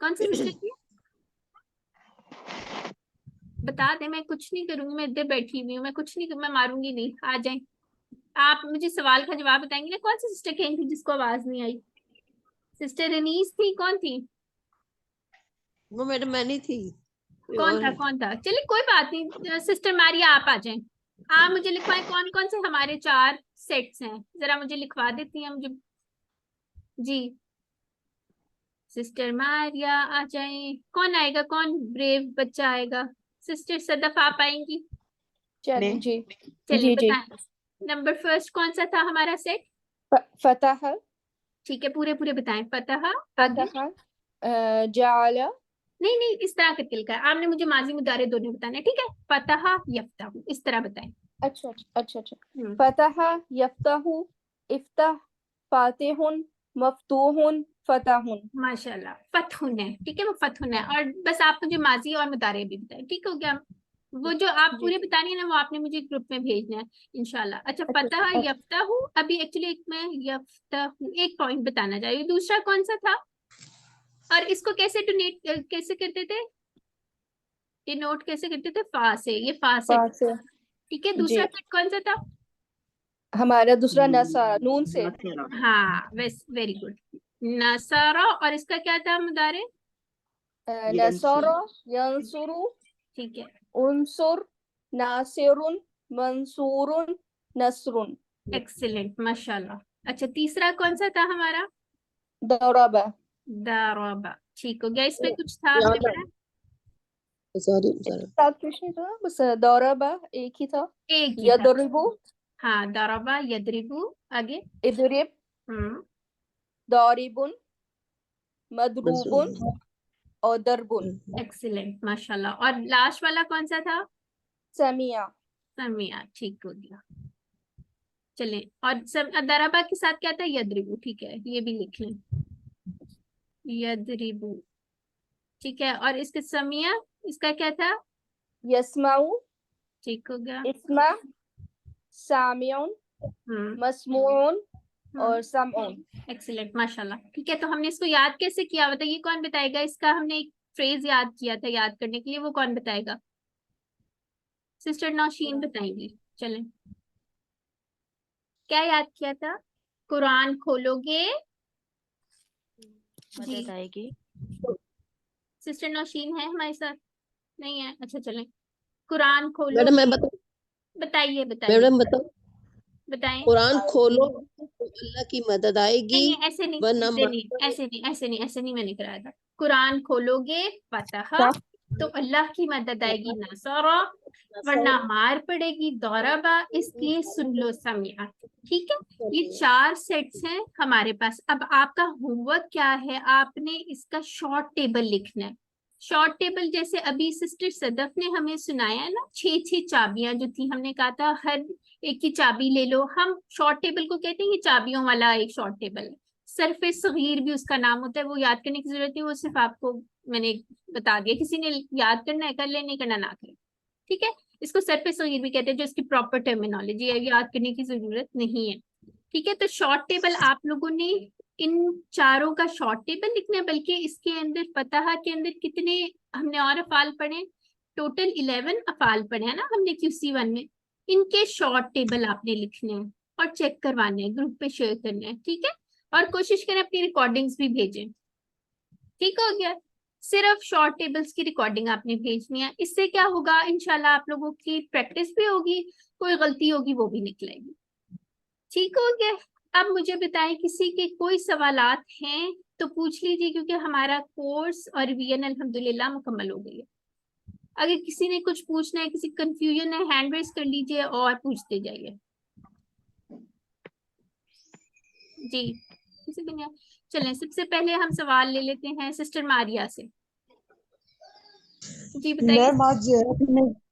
कौन सी सिस्टर की? बता दे, मैं कुछ नहीं करूंगी, मैं इधर बैठी हुई हूँ, मैं कुछ नहीं, मैं मारूंगी नहीं। आ जाएं, आप मुझे सवाल का जवाब बताएंगे ना। कौन सी सिस्टर कहीं थी जिसको आवाज नहीं आई? सिस्टर रनीस थी? कौन थी? वो मैडम मैं नहीं थी, कोई कौन और था? है। कौन था? चलिए कोई बात नहीं, सिस्टर मारिया आप आ जाएं। आप मुझे लिखवाएं कौन कौन से हमारे 4 सेट्स हैं, जरा मुझे लिखवा देती हैं मुझे जी। सिस्टर मारिया आ जाएं। कौन आएगा, कौन ब्रेव बच्चा आएगा? सिस्टर सदफ आप आएंगी? चलिए जी। चलिए जी जी। बताएं, नंबर फर्स्ट कौन सा था हमारा सेट? फतह ठीक है, पूरे पूरे बताएं। फतह, आगे? फतह जाला। नहीं नहीं, इस तरह करके लिखा है आपने, मुझे माजी मुदारे दोनों बताने हैं, ठीक है। फतह यफ्तहू, इस तरह बताएं। अच्छा अच्छा अच्छा। हम्म, फतह यफ्तहु इफ्तह फातिहुन मफ्तूहुन फतहुन। माशाल्लाह, फतहुन है, ठीक है, वो फतहुन है। और बस आप मुझे माजी और मुदारे भी बताएं, ठीक हो गया? वो जो आप जी पूरे बतानी है ना, वो आपने मुझे ग्रुप में भेजना है इंशाल्लाह। अच्छा, अच्छा फतह अच्छा। यफ्तहू, अभी एक्चुअली एक मैं यफ्तहू एक पॉइंट बताना चाहिए। दूसरा कौन सा था? और इसको कैसे डोनेट कैसे करते थे, डिनोट कैसे करते थे? फा से, ये फा सेट, पाँच से। ठीक है। जी दूसरा सेट कौन सा था? हमारा दूसरा नसा नून से। हाँ, वेरी गुड, नसारा। और इसका क्या था मुदारे? नसरा यंसुरु ठीक है, उनसुर नासिरुन मंसूरुन नसरुन। एक्सीलेंट, माशाल्लाह। अच्छा, तीसरा कौन सा था हमारा? दरबा। दारोबा, ठीक हो गया। इसमें कुछ था आपने याद पढ़ा? Sorry sorry. साथ कुछ नहीं था, बस दरबा एक ही था। एक ही था। यदरिबु हाँ, दारोबा यदरिबू, आगे? इदरिब हम्म, दारिबुन बस मदरूबुन और दरबुन। एक्सीलेंट, माशाल्लाह। और लास्ट वाला कौन सा था? समिया। समिया, ठीक हो गया। चलें, और दराबा के साथ क्या था? यदरिबू, ठीक है, ये भी लिख लें, यदरिबू, ठीक है। और इसके समिया, इसका क्या था? यस्माउ ठीक हो गया। इस्मा सामिउन हम्म मस्मूउन हम्म, और समउन। एक्सीलेंट, माशाल्लाह। ठीक है, तो हमने इसको याद कैसे किया बताइए, कौन बताएगा? इसका हमने एक फ्रेज याद किया था, याद करने के लिए, वो कौन बताएगा? सिस्टर नौशीन बताएंगी। चलें, क्या याद किया था? कुरान खोलोगे जी। मदद आएगी। सिस्टर नौशीन है हमारे साथ? नहीं है, अच्छा चलें। कुरान मैडम मैं खोलोगे, बताऊं? बताइए बताइए, मैडम बताओ, बताएं। कुरान खोलो तो अल्लाह की मदद आएगी, नहीं नहीं, ऐसे नहीं, वरना ऐसे नहीं, ऐसे नहीं, ऐसे नहीं, ऐसे नहीं, मैंने कराया था। कुरान खोलोगे फतह, तो अल्लाह की मदद आएगी, नसरा, वरना मार पड़ेगी, दौराबा। इसलिए सुन लो समिया, ठीक है। ये 4 सेट्स हैं हमारे पास। अब आपका होमवर्क क्या है? आपने इसका शॉर्ट टेबल लिखना है। शॉर्ट टेबल जैसे अभी सिस्टर सदफ ने हमें सुनाया ना, 6 चाबियां जो थी, हमने कहा था हर एक की चाबी ले लो। हम शॉर्ट टेबल को कहते हैं, ये चाबियों वाला एक शॉर्ट टेबल है। सरफे सगीर भी उसका नाम होता है, वो याद करने की जरूरत नहीं, वो सिर्फ आपको मैंने बता दिया। किसी ने याद करना है कर ले, नहीं करना ना करें, ठीक है। इसको सरफे सगीर भी कहते हैं, जो इसकी प्रॉपर टर्मिनोलॉजी है, याद करने की जरूरत नहीं है, ठीक है। तो शॉर्ट टेबल आप लोगों ने इन चारों का शॉर्ट टेबल लिखना है। बल्कि इसके अंदर फतह के अंदर कितने हमने और अफाल पढ़े? टोटल 11 अफाल पढ़े हैं ना हमने QC1 में। इनके शॉर्ट टेबल आपने लिखने हैं और चेक करवाने हैं, ग्रुप पे शेयर करने हैं, ठीक है। और कोशिश करें अपनी रिकॉर्डिंग्स भी भेजें, ठीक हो गया। सिर्फ शॉर्ट टेबल्स की रिकॉर्डिंग आपने भेजनी है। इससे क्या होगा, इंशाल्लाह आप लोगों की प्रैक्टिस भी होगी, कोई गलती होगी वो भी निकलेगी, ठीक हो गया। अब मुझे बताएं, किसी के कोई सवालात हैं तो पूछ लीजिए, क्योंकि हमारा कोर्स और रिवीजन अल्हम्दुलिल्लाह मुकम्मल हो गई है। अगर किसी ने कुछ पूछना है, किसी कंफ्यूजन है, हैंड रेज कर लीजिए और पूछते जाइए जी। किसी को नहीं आया? चलें, सबसे पहले हम सवाल ले लेते हैं सिस्टर मारिया से। जी बताइए। मैम आज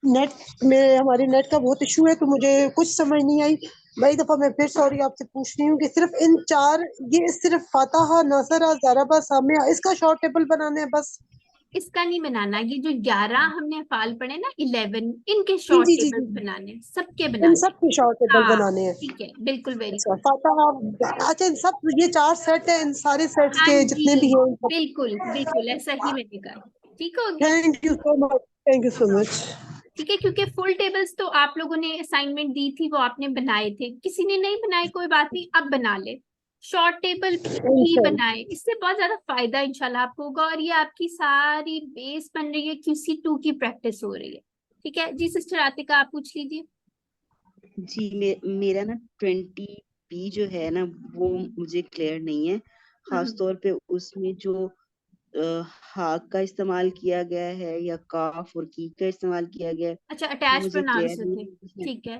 नेट में हमारे नेट का बहुत इशू है, तो मुझे कुछ समझ नहीं आई। कई दफा मैं फिर सॉरी आपसे पूछ रही हूँ कि सिर्फ इन चार, ये सिर्फ फातहा, नसरा, ज़राबा, सामिया, इसका शॉर्ट टेबल बनाने है बस? इसका नहीं बनाना, ये जो 11 हमने अफ़ाल पढ़े ना, 11, इनके जी शॉर्ट जी जी टेबल जी, बनाने, सबके इन बनाने। सब के शॉर्ट टेबल हाँ बनाने हैं। ठीक है, बिल्कुल, वेरी अच्छा, गुड। फातहा, अच्छा, इन सब, ये चार सेट है, इन सारे सेट्स हाँ के जी, जितने भी हैं, बिल्कुल बिल्कुल ऐसा ही मैंने कहा। ठीक हो गया? Thank you so much, thank you so much. ठीक है, क्योंकि फुल टेबल्स तो आप लोगों ने असाइनमेंट दी थी, वो आपने बनाए थे, किसी ने नहीं बनाए कोई बात नहीं, अब बना ले। शॉर्ट टेबल भी बनाए, इससे बहुत ज्यादा फायदा इंशाल्लाह आपको होगा, और ये आपकी सारी बेस बन रही है, QC2 की प्रैक्टिस हो रही है। ठीक है जी, सिस्टर आतिका आप पूछ लीजिए। जी मेरा ना 20B जो है ना वो मुझे क्लियर नहीं है, खास तौर पे उसमें जो हा का इस्तेमाल किया गया है या काफ और की का इस्तेमाल किया गया है, अच्छा, वो अटैच मुझे प्रोनाउंस क्लियर थे, नहीं ठीक है,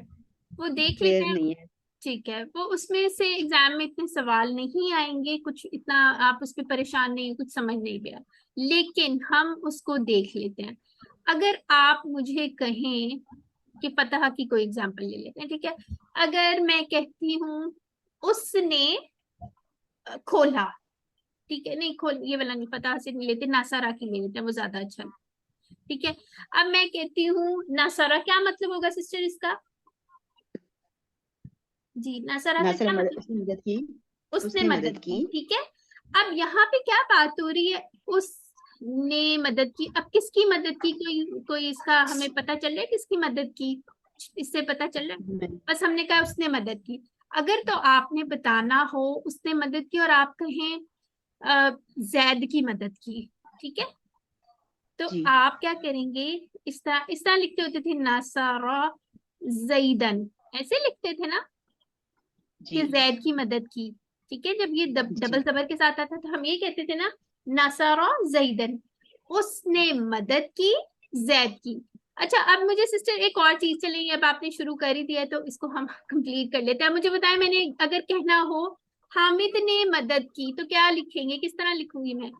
वो देख लेते क्लियर हैं। नहीं है। ठीक है, वो उसमें से एग्जाम में इतने सवाल नहीं आएंगे, कुछ इतना आप उस पर परेशान नहीं, कुछ समझ नहीं गया, लेकिन हम उसको देख लेते हैं। अगर आप मुझे कहें कि फतह की कोई एग्जांपल ले लेते हैं, ठीक है, अगर मैं कहती हूँ उसने खोला, ठीक है, नहीं खोल, ये वाला नहीं, फतह से नहीं लेते, नासारा की ले लेते हैं, वो ज्यादा अच्छा। ठीक है, अब मैं कहती हूँ नासारा, क्या मतलब होगा सिस्टर इसका? जी, नासारा का क्या मतलब? उसने मदद की, उसने उसने मदद मदद की, की। ठीक है। अब यहाँ पे क्या बात हो रही है? उसने मदद की, अब किसकी मदद की? कोई कोई इसका हमें पता चल रहा है किसकी मदद की? इससे पता चल रहा है? नहीं। बस हमने कहा उसने मदद की। अगर तो आपने बताना हो उसने मदद की और आप कहें जैद की मदद की, ठीक है, तो जी आप क्या करेंगे? इस तरह लिखते होते थे, नासारा जैदन, ऐसे लिखते थे ना, कि जी जैद की मदद की। ठीक है, जब ये जी डबल जबर के साथ आता तो हम ये कहते थे ना, नसरा जैदन, उसने मदद की जैद की। अच्छा, अब मुझे सिस्टर एक और चीज, चलेंगे अब आपने शुरू कर ही दिया है तो इसको हम कंप्लीट कर लेते हैं। मुझे बताएं, मैंने अगर कहना हो हामिद ने मदद की तो क्या लिखेंगे, किस तरह लिखूंगी मैं?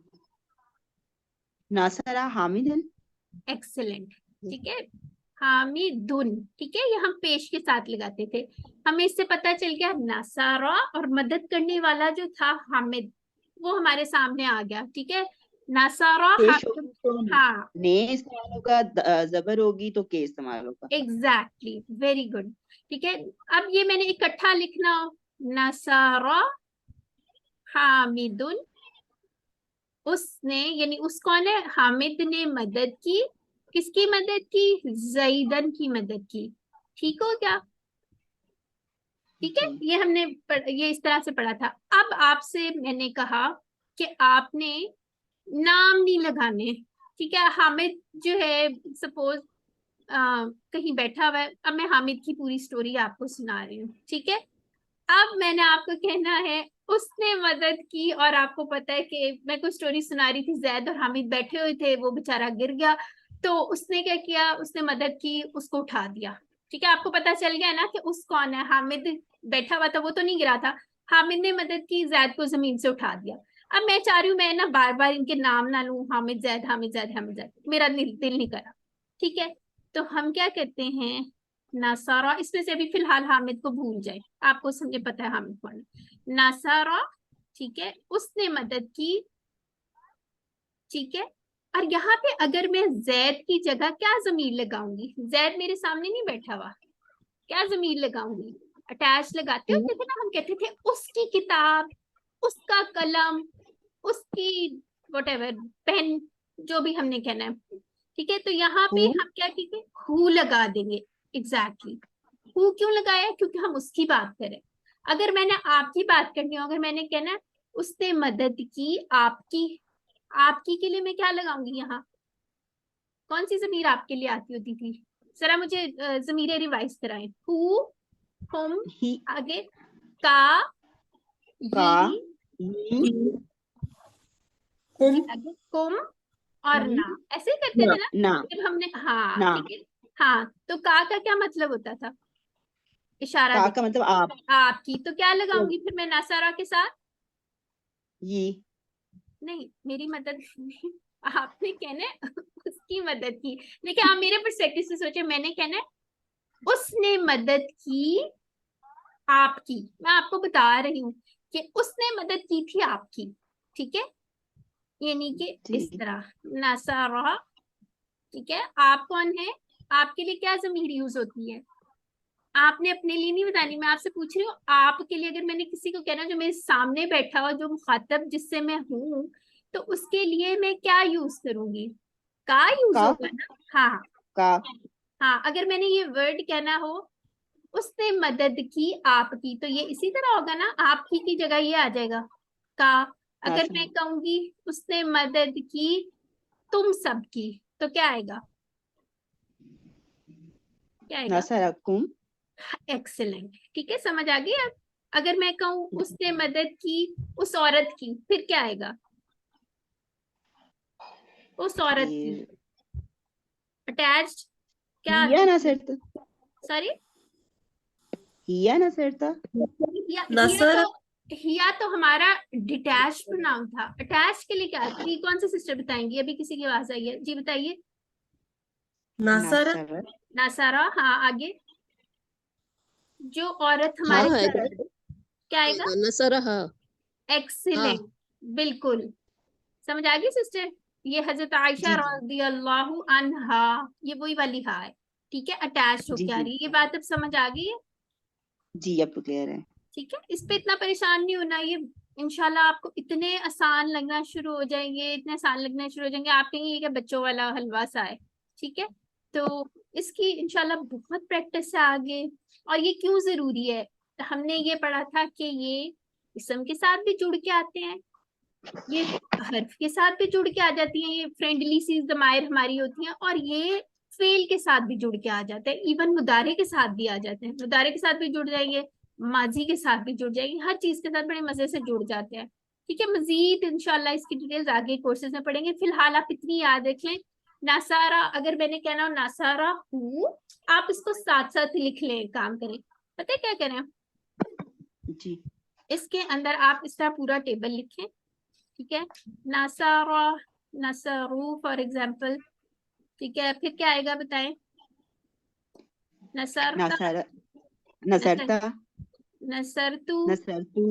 नासरा हामिदन। एक्सेलेंट, ठीक है, हामिदुन, ठीक है, ये हम पेश के साथ लगाते थे। हमें इससे पता चल गया नसारा, और मदद करने वाला जो था हामिद, वो हमारे सामने आ गया। ठीक है, नसारा पेश होगी तो हाँ, ने इस्तेमाल होगा, जबर होगी तो के इस्तेमाल होगा। Exactly, very good. ठीक है, अब ये मैंने इकट्ठा लिखना, नसारा हामिदुन, उसने, यानी उस कौन है? हामिद ने मदद की, किसकी मदद की? जैदन की मदद की। ठीक हो क्या? ठीक है, जी ये हमने ये इस तरह से पढ़ा था। अब आपसे मैंने कहा कि आपने नाम नहीं लगाने। ठीक है, हामिद जो है, सपोज कहीं बैठा हुआ है, अब मैं हामिद की पूरी स्टोरी आपको सुना रही हूँ। ठीक है, अब मैंने आपको कहना है उसने मदद की, और आपको पता है कि मैं कुछ स्टोरी सुना रही थी, जैद और हामिद बैठे हुए थे, वो बेचारा गिर गया, तो उसने क्या किया? उसने मदद की, उसको उठा दिया। ठीक है, आपको पता चल गया ना कि उस कौन है? हामिद बैठा हुआ था, वो तो नहीं गिरा था, हामिद ने मदद की, जैद को जमीन से उठा दिया। अब मैं चाह रही हूँ मैं ना बार बार इनके नाम ना लूं, हामिद जैद हामिद जैद हामिद जैद, मेरा दिल नहीं करा। ठीक है, तो हम क्या करते हैं, नासारा, इसमें से अभी फिलहाल हामिद को भूल जाए, आपको समझे पता है हामिद कौन है, नासारा। ठीक है, उसने मदद की। ठीक है, और यहाँ पे अगर मैं जैद की जगह क्या जमीर लगाऊंगी? जैद मेरे सामने नहीं बैठा हुआ, क्या जमीर लगाऊंगी? अटैच लगाते होते थे ना, हम कहते थे उसकी किताब, उसका कलम, उसकी वटेवर पेन, जो भी हमने कहना है। ठीक है, तो यहाँ पे हम क्या कहेंगे? हु लगा देंगे। एग्जैक्टली, हु क्यों लगाया? क्योंकि हम उसकी बात करें। अगर मैंने आपकी बात करनी हो, अगर मैंने कहना है उसने मदद की आपकी, आपकी के लिए मैं क्या लगाऊंगी यहाँ? कौन सी जमीर आपके लिए आती होती थी? जरा मुझे जमीरें रिवाइज कराएं। हु, हुम, ही आगे का, का ये, जी आगे कुम और ना, ऐसे करते थे ना ना जब हमने, हाँ ना। ठीक है। हाँ, तो का क्या मतलब होता था? इशारा का दे, का मतलब आप। आपकी, तो क्या लगाऊंगी फिर मैं नासारा के साथ? ये नहीं, मेरी मदद नहीं, आपने कहना है उसकी मदद की। देखिए आप मेरे पर्सपेक्टिव से सोचे, मैंने कहना है उसने मदद की आपकी। मैं आपको बता रही हूँ कि उसने मदद की थी आपकी, ठीक है, यानी कि इस जी तरह नसरा, ठीक है। आप कौन है, आपके लिए क्या ज़मीर यूज होती है, आपने अपने लिए नहीं बतानी, मैं आपसे पूछ रही हूँ आपके लिए। अगर मैंने किसी को कहना जो मेरे सामने बैठा हुआ, जो मुखातब जिससे मैं हूँ, तो उसके लिए मैं क्या यूज करूंगी, का यूज का होगा ना। हाँ का हाँ, अगर मैंने ये वर्ड कहना हो उसने मदद की आपकी, तो ये इसी तरह होगा ना, आपकी की जगह ये आ जाएगा का। अगर नासा मैं कहूंगी उसने मदद की तुम सबकी, तो क्या आएगा, क्या आएगा। नासारकुम एक्सीलेंट, ठीक है, समझ आ गई अब। अगर मैं कहूँ उसने मदद की उस औरत की, फिर क्या आएगा, उस औरत की, फिर अटैच्ड क्या हिया नासरता सॉरी, हिया नासरता नसर हिया तो हमारा डिटैच प्रोनाउन था। अटैच के लिए क्या है, ये कौन सी सिस्टर बताएंगी, अभी किसी की आवाज आई है, जी बताइए। नसर नासर नासारा, हाँ आगे, जो औरत हाँ हमारे है साथ, क्या आएगा, नसरा हाँ हाँ एक्सीलेंट, बिल्कुल समझ आ गई सिस्टर। ये हजरत आयशा जी जी रज़ी अल्लाह अन्हा, ये वही वाली हा है, ठीक है, अटैच जी होके आ जी रही है, ये बात अब समझ आ गई है। जी अब क्लियर है ठीक है, इस पे इतना परेशान नहीं होना, ये इंशाल्लाह आपको इतने आसान लगना शुरू हो जाएंगे, इतने आसान लगना शुरू हो जाएंगे, आप कहेंगे कि बच्चों वाला हलवा सा है, ठीक है। तो इसकी इंशाल्लाह बहुत प्रैक्टिस है आगे। और ये क्यों जरूरी है, हमने ये पढ़ा था कि ये इसम के साथ भी जुड़ के आते हैं, ये हर्फ के साथ भी जुड़ के आ जाती हैं, ये फ्रेंडली सी जमायर हमारी होती हैं, और ये फेल के साथ भी जुड़ के आ जाते हैं, इवन मुदारे के साथ भी आ जाते हैं, मुदारे के साथ भी जुड़ जाएंगे, माजी के साथ भी जुड़ जाएंगे, हर चीज के साथ बड़े मजे से जुड़ जाते हैं। ठीक है, मजीद इंशाल्लाह इसकी डिटेल्स आगे कोर्सेज में पढ़ेंगे, फिलहाल आप इतनी याद रख लें। नासारा, अगर मैंने कहना हो नासारा हूँ, आप इसको साथ साथ लिख लें, काम करें, पता है क्या करें, जी इसके अंदर आप इस तरह पूरा टेबल लिखें, ठीक है, नासारा, नसरू फॉर एग्जाम्पल, ठीक है, फिर क्या आएगा बताएं, नसरता, नासार नसर, नसरता नसरतू, नसरतु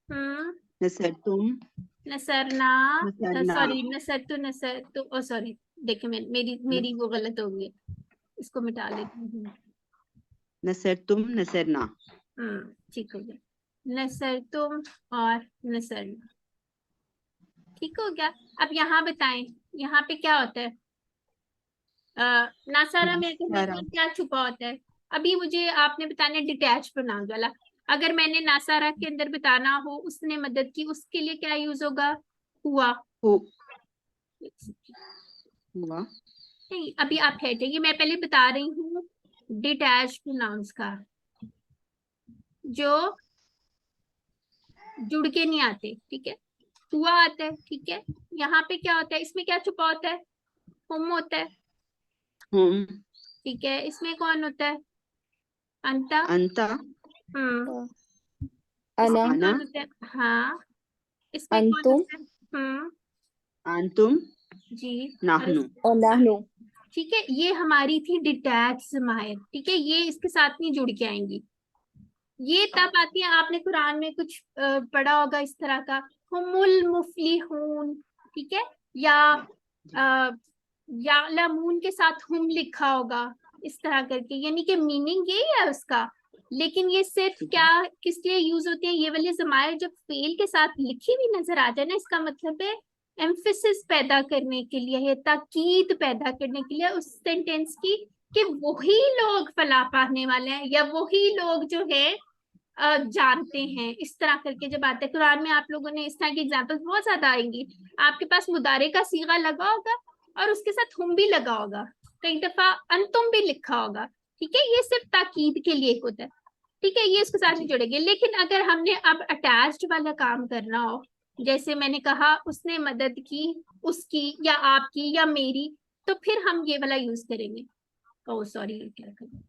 हम्म, नसरतुम नसरना, नसरना सॉरी नसरतू, नसरतू, ओ सॉरी, देखिए मेरी मेरी वो गलत हो गई, इसको मिटा लेती हूँ। नसरतुम नसरना ठीक हो गया, नसरतुम और नसरना, ठीक हो गया। अब यहाँ बताएं, यहाँ पे क्या होता है, नासारा में अगर मैं नासारा कहूँ क्या छुपा होता है, अभी मुझे आपने बताना है डिटैच प्रोनाउन वाला। अगर मैंने नासारा के अंदर बताना हो उसने मदद की, उसके लिए क्या यूज होगा, हुआ। हु हुआ नहीं, अभी आप ठहर जाइए, मैं पहले बता रही हूँ डिटैच प्रोनाउंस का, जो जुड़ के नहीं आते, ठीक है, हुआ आता है, ठीक है। यहाँ पे क्या होता है, इसमें क्या छुपा होता है, हम होता है, हुम ठीक है, इसमें कौन होता है, अंता, अंता इसमें अना, आना कौन होता है, हाँ, इसमें कौन अंतुम, होता है, अंतुम जी, और नाहनु और नहनु। ठीक है, ये हमारी थी डिटैच जमायर, ठीक है, ये इसके साथ नहीं जुड़ के आएंगी, ये तब आती है, आपने कुरान में कुछ पढ़ा होगा इस तरह का, हुमुल मुफलिहून, ठीक है, या यालमून के साथ हम लिखा होगा, इस तरह करके, यानी कि मीनिंग यही है उसका। लेकिन ये सिर्फ क्या किस लिए यूज होते हैं, ये वाले जमायर जब फेल के साथ लिखी हुई नजर आ जाए ना, इसका मतलब है एम्फेसिस पैदा करने के लिए है, ताकीद पैदा करने के लिए उस सेंटेंस की, कि वही लोग फलाह पाने वाले हैं, या वही लोग जो है जानते हैं, इस तरह करके जब आते हैं कुरान में, आप लोगों ने इस तरह की एग्जांपल्स बहुत ज्यादा आएंगी, आपके पास मुदारे का सीगा लगा होगा और उसके साथ हम भी लगा होगा, कई दफा अंतुम भी लिखा होगा, ठीक है, ये सिर्फ ताकीद के लिए होता है, ठीक है, ये इसके साथ नहीं जुड़ेंगे। लेकिन अगर हमने अब अटैच्ड वाला काम करना हो, जैसे मैंने कहा उसने मदद की उसकी या आपकी या मेरी, तो फिर हम ये वाला यूज करेंगे। ओह सॉरी, क्या करें,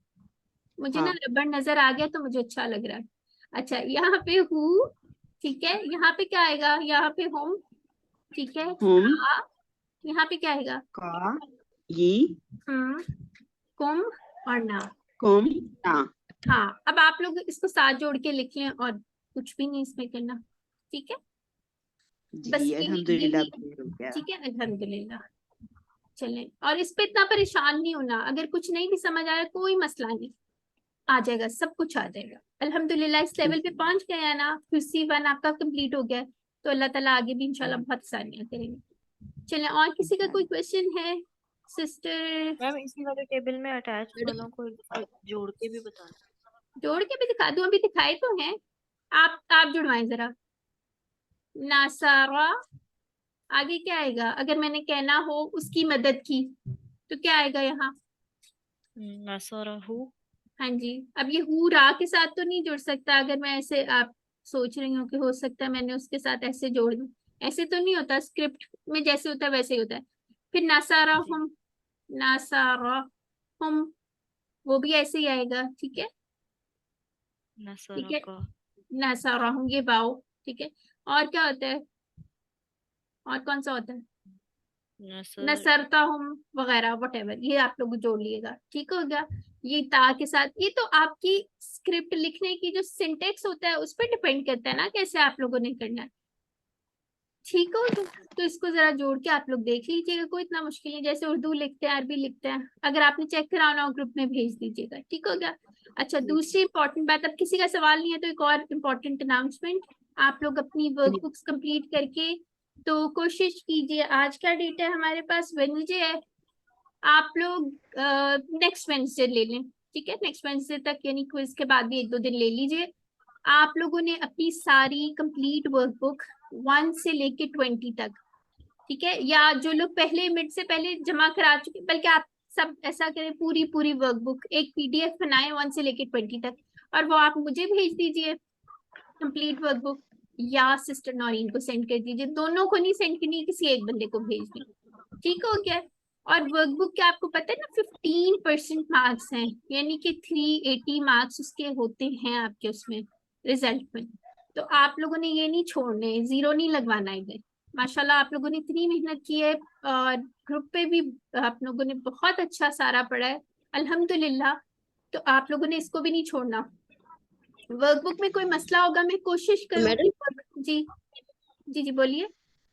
मुझे ना हाँ रबड़ नजर आ गया तो मुझे अच्छा लग रहा है। अच्छा, यहाँ पे हु ठीक है, यहाँ पे क्या आएगा, यहाँ पे होम, ठीक है, होम यहाँ पे क्या आएगा, का ये कुम और ना। कुम ना। हाँ, अब आप लोग इसको साथ जोड़ के लिख लें और कुछ भी नहीं इसमें करना, ठीक है, बस जी यही अल्हम्दुलिल्लाह यही, क्लियर हो गया। ठीक है, अल्हम्दुलिल्लाह। चलें, और इस पे इतना परेशान नहीं होना, अगर कुछ नहीं भी समझ आया कोई मसला नहीं, आ जाएगा, सब कुछ आ जाएगा। अल्हम्दुलिल्लाह इस लेवल पे पहुंच गए हैं ना, QC1 आपका कंप्लीट हो गया, तो अल्लाह ताला आगे भी इंशाल्लाह बहुत आसानियां करेंगे। चलें, और किसी का कोई क्वेश्चन है सिस्टर? मैम इसी वाले टेबल में अटैच वालों को एक दफा जोड़ के भी बताना। जोड़ के भी दिखा दूं, अभी दिखाए तो हैं, आप जुड़वाएं जरा। नासारा, आगे क्या आएगा, अगर मैंने कहना हो उसकी मदद की तो क्या आएगा यहाँ? नसरहु। हाँ जी, अब ये हु रा के साथ तो नहीं जुड़ सकता, अगर मैं ऐसे, आप सोच रही हूँ कि हो सकता है मैंने उसके साथ ऐसे जोड़ दूं, ऐसे तो नहीं होता, स्क्रिप्ट में जैसे होता है वैसे ही होता है। फिर नासारा हम, नासारा हम, वो भी ऐसे ही आएगा, ठीक है, ठीक है, नसरका। नासारा हम, ये वाओ, ठीक है। और क्या होता है, और कौन सा होता है, नसर। नसरता हम वगैरह, वटेवर, ये आप लोग जोड़ लिएगा, ठीक हो गया। ये ता के साथ, ये तो आपकी स्क्रिप्ट लिखने की जो सिंटेक्स होता है उस पर डिपेंड करता है ना, कैसे आप लोगों ने करना है, ठीक हो। तो इसको जरा जोड़ के आप लोग देख लीजिएगा, कोई इतना मुश्किल नहीं, जैसे उर्दू लिखते हैं अरबी लिखते हैं, अगर आपने चेक कराना हो ग्रुप में भेज दीजिएगा, ठीक हो गया। अच्छा, दूसरी इंपॉर्टेंट बात, अब किसी का सवाल नहीं है तो एक और इम्पोर्टेंट अनाउंसमेंट, आप लोग अपनी वर्कबुक्स कंप्लीट करके, तो कोशिश कीजिए, आज का डेट है हमारे पास, वेडनेसडे है, आप लोग नेक्स्ट वेडनेसडे ले लें, ठीक है, नेक्स्ट वेडनेसडे तक, यानी क्विज के बाद भी 1-2 दिन ले लीजिए। आप लोगों ने अपनी सारी कंप्लीट वर्कबुक 1 से लेके 20 तक, ठीक है, या जो लोग पहले मिड से पहले जमा करा चुके, बल्कि आप सब ऐसा करें, पूरी पूरी वर्कबुक एक PDF बनाए 1 से लेके 20 तक, और वो आप मुझे भेज दीजिए कंप्लीट वर्कबुक, या सिस्टर नौरीन को सेंड कर दीजिए, दोनों को नहीं सेंड करनी, किसी एक बंदे को भेज दी, ठीक हो गया। और वर्कबुक के आपको पता है ना 15% मार्क्स हैं, यानी कि 380 मार्क्स उसके होते हैं आपके उसमें रिजल्ट में, तो आप लोगों ने ये नहीं छोड़ने, जीरो नहीं लगवाना इधर। माशाल्लाह आप लोगों ने इतनी मेहनत की है, और ग्रुप पे भी आप लोगों ने बहुत अच्छा सारा पढ़ा है अल्हम्दुलिल्लाह, तो आप लोगों ने इसको भी नहीं छोड़ना। वर्कबुक में कोई मसला होगा, मैं कोशिश करूंगी। जी जी जी बोलिए।